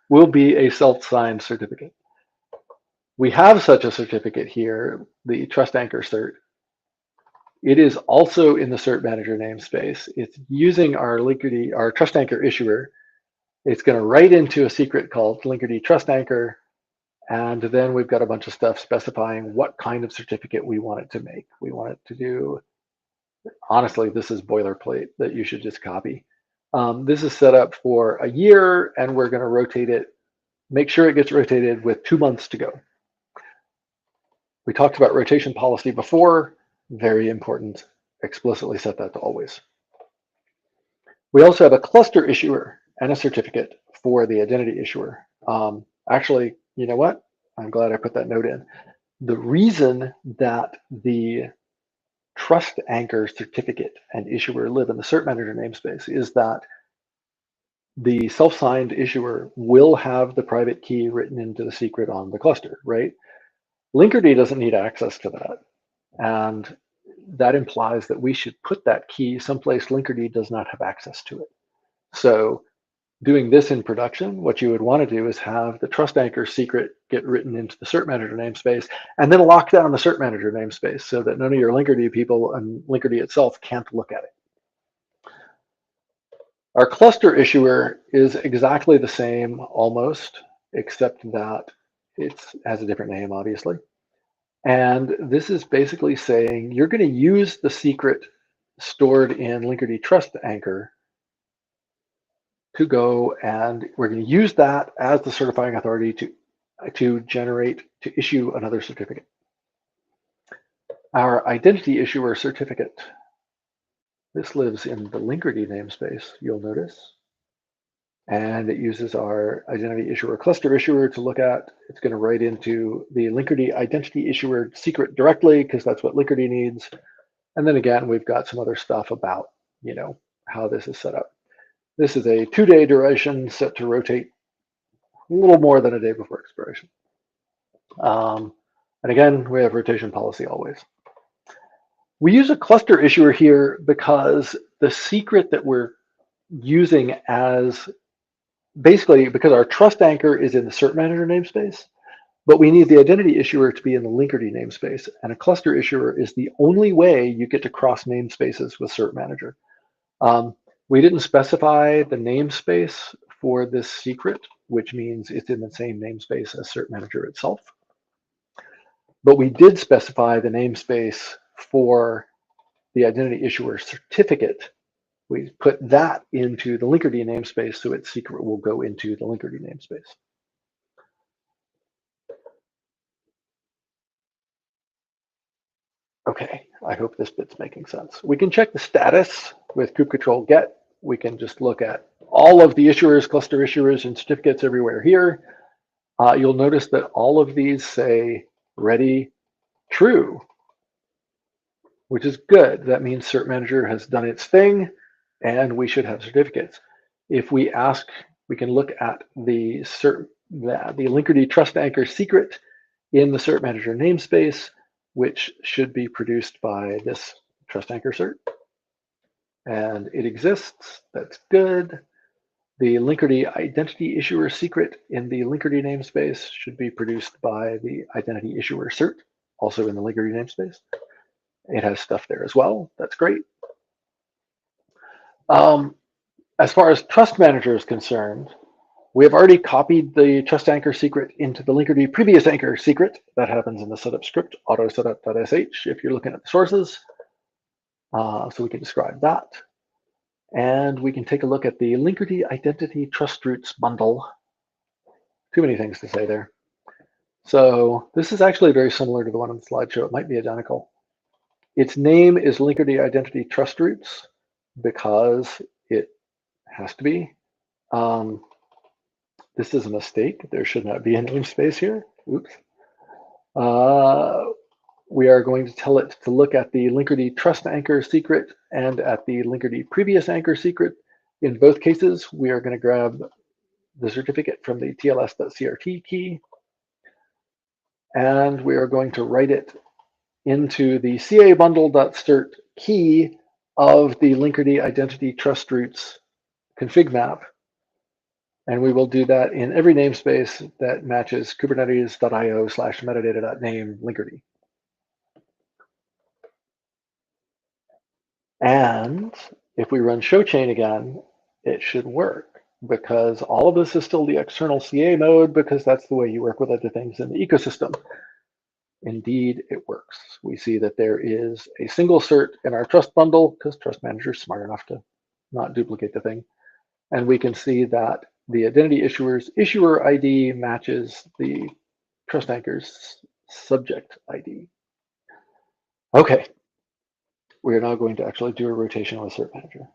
will be a self-signed certificate. We have such a certificate here, the trust anchor cert. It is also in the cert manager namespace. It's using our Linkerd, our trust anchor issuer. It's going to write into a secret called Linkerd Trust Anchor, and then we've got a bunch of stuff specifying what kind of certificate we want it to make. We want it to do, honestly, this is boilerplate that you should just copy. This is set up for a year, and we're going to rotate it, make sure it gets rotated with 2 months to go. We talked about rotation policy before. Very important. Explicitly set that to always. We also have a cluster issuer and a certificate for the identity issuer. Actually, you know what? I'm glad I put that note in. The reason that the trust anchor certificate and issuer live in the cert manager namespace is that the self-signed issuer will have the private key written into the secret on the cluster, right? Linkerd doesn't need access to that. And that implies that we should put that key someplace Linkerd does not have access to it. So doing this in production, what you would want to do is have the trust anchor secret get written into the cert manager namespace and then lock down the cert manager namespace so that none of your Linkerd people and Linkerd itself can't look at it. Our cluster issuer is exactly the same almost, except that it has a different name, obviously. And this is basically saying you're going to use the secret stored in Linkerd Trust Anchor to go, and we're going to use that as the certifying authority to issue another certificate. Our identity issuer certificate. This lives in the Linkerd namespace, you'll notice. And it uses our identity issuer cluster issuer to look at. It's going to write into the Linkerd identity issuer secret directly because that's what Linkerd needs. And then again, we've got some other stuff about, you know, how this is set up. This is a 2-day duration set to rotate a little more than a day before expiration. And again, we have rotation policy always. We use a cluster issuer here because the secret that we're using as basically because our trust anchor is in the cert manager namespace, but we need the identity issuer to be in the Linkerd namespace, and a cluster issuer is the only way you get to cross namespaces with cert manager. We didn't specify the namespace for this secret, which means it's in the same namespace as cert-manager itself. But we did specify the namespace for the identity issuer certificate. We put that into the Linkerd namespace, so its secret will go into the Linkerd namespace. Okay, I hope this bit's making sense. We can check the status with kube get. We can just look at all of the issuers, cluster issuers, and certificates everywhere here. You'll notice that all of these say ready, true, which is good. That means cert-manager has done its thing, and we should have certificates. If we ask, we can look at the Linkerd trust anchor secret in the cert-manager namespace, which should be produced by this trust anchor cert. And it exists. That's good. The Linkerd identity issuer secret in the Linkerd namespace should be produced by the identity issuer cert, also in the Linkerd namespace. It has stuff there as well. That's great. As far as trust manager is concerned, we have already copied the trust anchor secret into the Linkerd previous anchor secret. That happens in the setup script, auto setup.sh, if you're looking at the sources. So we can describe that. And we can take a look at the Linkerd identity trust roots bundle. Too many things to say there. So this is actually very similar to the one on the slideshow. It might be identical. Its name is Linkerd identity trust roots because it has to be. This is a mistake. There should not be a namespace here. Oops. We are going to tell it to look at the Linkerd trust anchor secret and at the Linkerd previous anchor secret. In both cases, we are going to grab the certificate from the tls.crt key, and we are going to write it into the ca bundle.cert key of the Linkerd identity trust roots config map. And we will do that in every namespace that matches kubernetes.io/metadata.name Linkerd. And if we run show chain again, it should work because all of this is still the external CA mode because that's the way you work with other things in the ecosystem. Indeed, it works. We see that there is a single cert in our trust bundle because trust manager is smart enough to not duplicate the thing. And we can see that the identity issuer's issuer ID matches the trust anchor's subject ID. Okay, we are now going to actually do a rotation with cert-manager.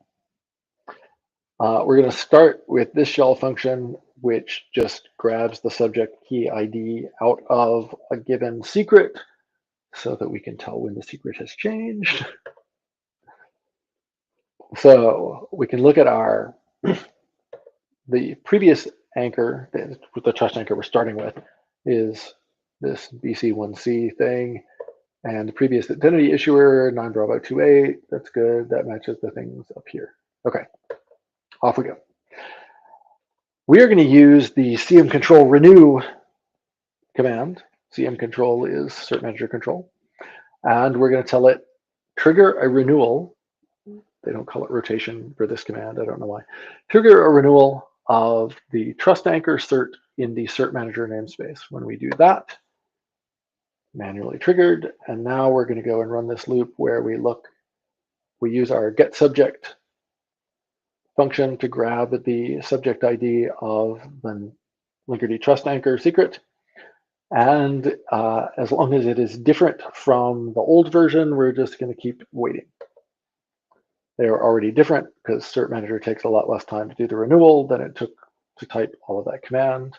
We're going to start with this shell function, which just grabs the subject key ID out of a given secret so that we can tell when the secret has changed. So we can look at our the previous anchor, the trust anchor we're starting with, is this BC1C thing, and the previous identity issuer 9Bravo28. That's good. That matches the things up here. Okay, off we go. We are going to use the cm control renew command. Cm control is cert-manager control, and we're going to tell it trigger a renewal. They don't call it rotation for this command. I don't know why. Trigger a renewal of the trust anchor cert in the cert-manager namespace. When we do that, manually triggered, and now we're going to go and run this loop where we use our get subject function to grab the subject ID of the Linkerd trust anchor secret. And as long as it is different from the old version, we're just going to keep waiting. They are already different because cert-manager takes a lot less time to do the renewal than it took to type all of that command.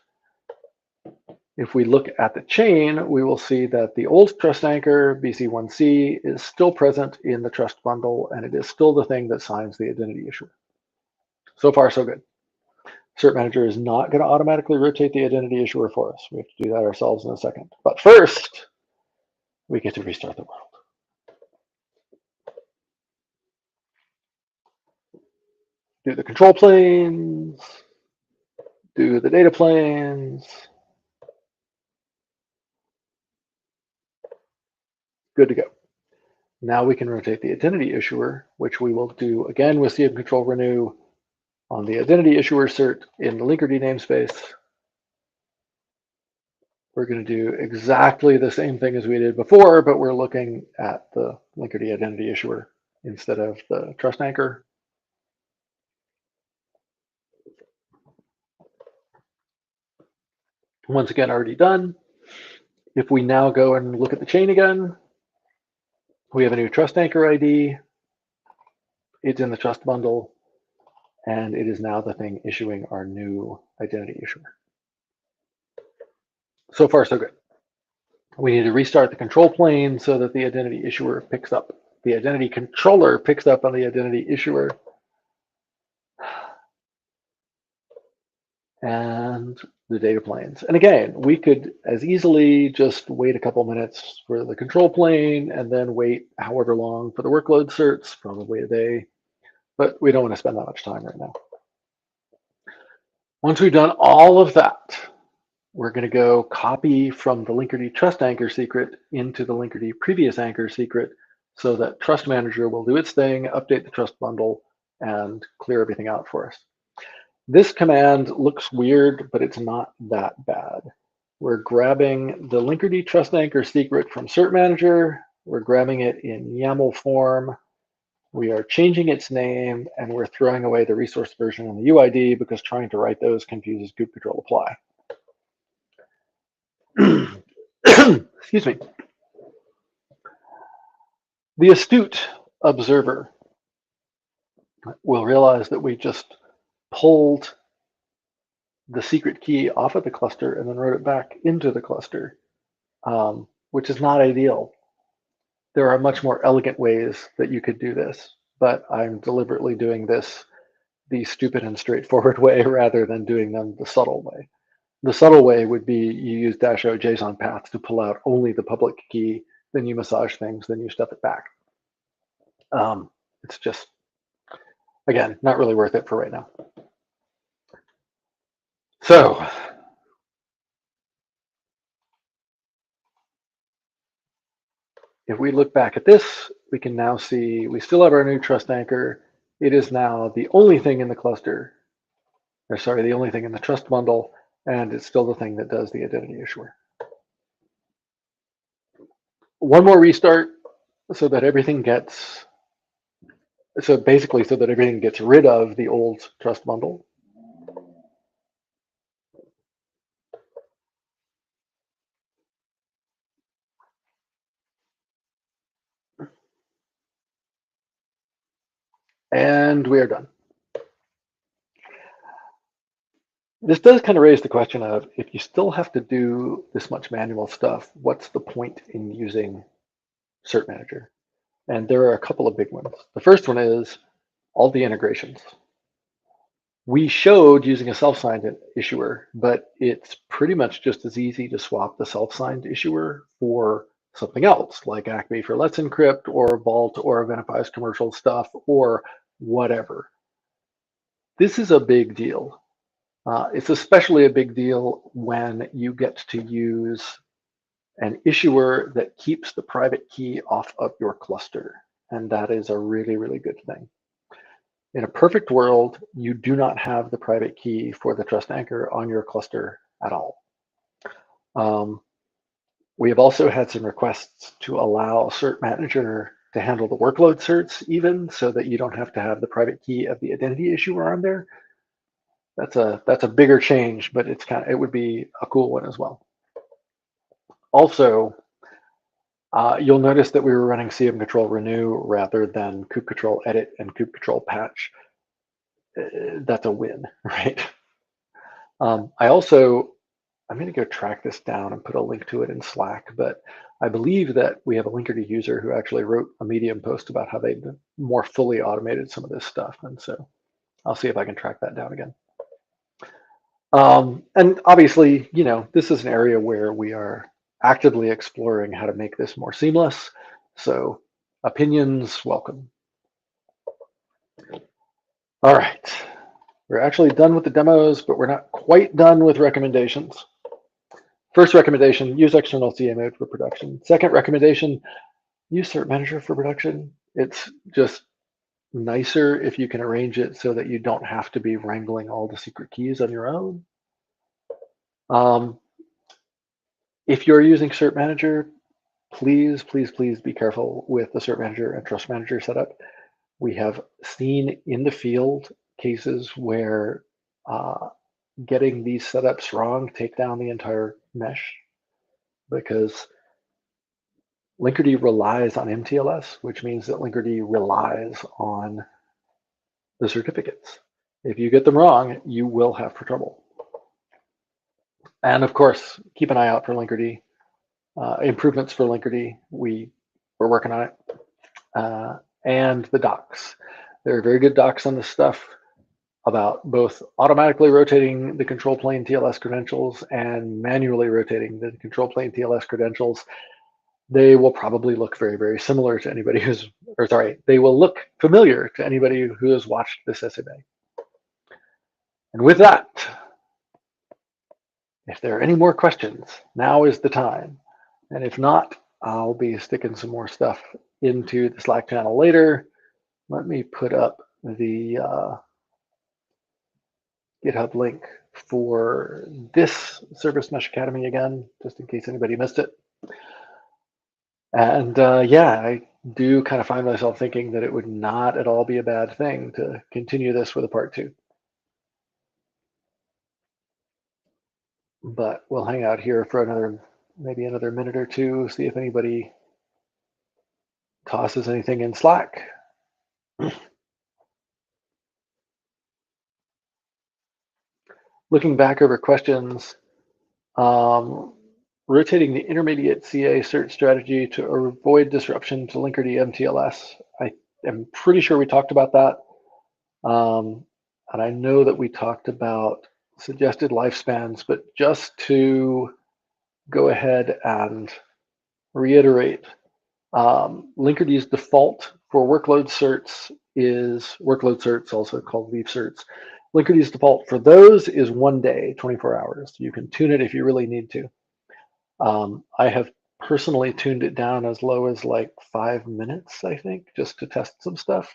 If we look at the chain, we will see that the old trust anchor, BC1C, is still present in the trust bundle, and it is still the thing that signs the identity issuer. So far, so good. Cert-manager is not going to automatically rotate the identity issuer for us. We have to do that ourselves in a second. But first, we get to restart the world. Do the control planes, do the data planes. Good to go. Now we can rotate the identity issuer, which we will do again with CM control renew on the identity issuer cert in the Linkerd namespace. We're going to do exactly the same thing as we did before, but we're looking at the Linkerd identity issuer instead of the trust anchor. Once again, already done. If we now go and look at the chain again, we have a new trust anchor ID. It's in the trust bundle, and it is now the thing issuing our new identity issuer. So far, so good. We need to restart the control plane so that the identity issuer picks up, the identity controller picks up on the identity issuer. And the data planes. And again, we could as easily just wait a couple minutes for the control plane and then wait however long for the workload certs, probably a day, but we don't want to spend that much time right now. Once we've done all of that, we're going to go copy from the Linkerd trust anchor secret into the Linkerd previous anchor secret so that trust manager will do its thing, update the trust bundle, and clear everything out for us. This command looks weird, but it's not that bad. We're grabbing the Linkerd trust anchor secret from cert-manager. We're grabbing it in YAML form. We are changing its name, and we're throwing away the resource version and the UID because trying to write those confuses kube control apply. Excuse me. The astute observer will realize that we just pulled the secret key off of the cluster and then wrote it back into the cluster, which is not ideal. There are much more elegant ways that you could do this, but I'm deliberately doing this the stupid and straightforward way rather than doing them the subtle way. The subtle way would be you use -o JSON paths to pull out only the public key, then you massage things, then you stuff it back. It's just, again, not really worth it for right now. So if we look back at this, we can now see we still have our new trust anchor. It is now the only thing in the cluster, or sorry, the only thing in the trust bundle, and it's still the thing that does the identity issuer. One more restart so that everything gets, so basically so that everything gets rid of the old trust bundle. And we are done. This does kind of raise the question of, if you still have to do this much manual stuff, what's the point in using cert-manager? And there are a couple of big ones. The first one is all the integrations. We showed using a self-signed issuer, but it's pretty much just as easy to swap the self-signed issuer for something else, like Acme for Let's Encrypt, or Vault, or Venafi's commercial stuff, or whatever. This is a big deal. It's especially a big deal when you get to use an issuer that keeps the private key off of your cluster. And that is a really, really good thing. In a perfect world, you do not have the private key for the trust anchor on your cluster at all. We have also had some requests to allow cert-manager to handle the workload certs even, so that you don't have to have the private key of the identity issuer on there. That's a bigger change, but it would be a cool one as well. Also, you'll notice that we were running CM control renew rather than kube control edit and kube control patch. That's a win, right? I'm going to go track this down and put a link to it in Slack, but I believe that we have a Linkerd user who actually wrote a Medium post about how they more fully automated some of this stuff. And so I'll see if I can track that down again. And obviously, this is an area where we are actively exploring how to make this more seamless. So opinions, welcome. All right. We're actually done with the demos, but we're not quite done with recommendations. First recommendation, use external CA mode for production. Second recommendation, use cert-manager for production. It's just nicer if you can arrange it so that you don't have to be wrangling all the secret keys on your own. If you're using cert-manager, please, please, please be careful with the cert-manager and trust manager setup. We have seen in the field cases where getting these setups wrong take down the entire mesh, because Linkerd relies on MTLS, which means that Linkerd relies on the certificates. If you get them wrong, you will have trouble. And of course, keep an eye out for Linkerd. Improvements for Linkerd, we're working on it. And the docs. There are very good docs on this stuff about both automatically rotating the control plane TLS credentials and manually rotating the control plane TLS credentials. They will probably look very, very similar to anybody who's, or sorry, they will look familiar to anybody who has watched this SMA. And with that, if there are any more questions, now is the time. And if not, I'll be sticking some more stuff into the Slack channel later. Let me put up the GitHub link for this Service Mesh Academy again, just in case anybody missed it. And yeah, I do kind of find myself thinking that it would not at all be a bad thing to continue this with a part 2. But we'll hang out here for maybe another minute or two, see if anybody tosses anything in Slack. Looking back over questions, rotating the intermediate CA cert strategy to avoid disruption to Linkerd MTLS. I am pretty sure we talked about that. And I know that we talked about suggested lifespans, but just to go ahead and reiterate, Linkerd's default for workload certs is workload certs, also called leaf certs. Linkerd's default for those is 1 day, 24 hours. You can tune it if you really need to. I have personally tuned it down as low as like 5 minutes, I think, just to test some stuff.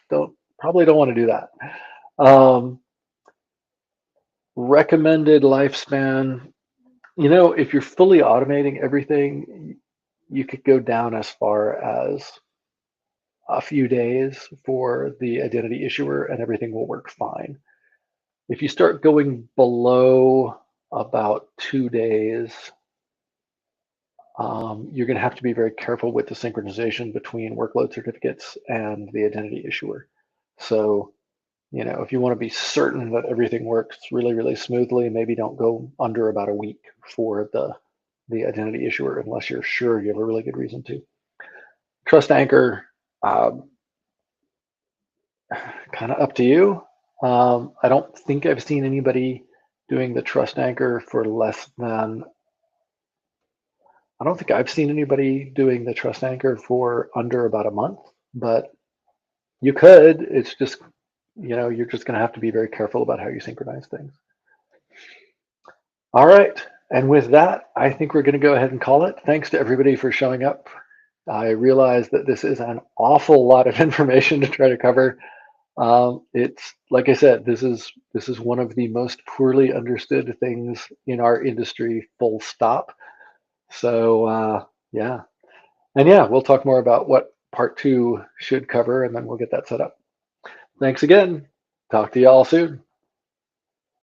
Probably don't want to do that. Recommended lifespan, if you're fully automating everything, you could go down as far as a few days for the identity issuer and everything will work fine. If you start going below about 2 days, you're going to have to be very careful with the synchronization between workload certificates and the identity issuer. So, if you want to be certain that everything works really, really smoothly, maybe don't go under about a week for the identity issuer unless you're sure you have a really good reason to. Trust anchor, kind of up to you. I don't think I've seen anybody doing the trust anchor for less than, I don't think I've seen anybody doing the trust anchor for under about a month, but you could. It's just, you're just going to have to be very careful about how you synchronize things. All right. And with that, I think we're going to go ahead and call it. Thanks to everybody for showing up. I realize that this is an awful lot of information to try to cover. It's like I said, this is one of the most poorly understood things in our industry, full stop. So yeah. And yeah, we'll talk more about what part 2 should cover, and then we'll get that set up. Thanks again. Talk to you all soon.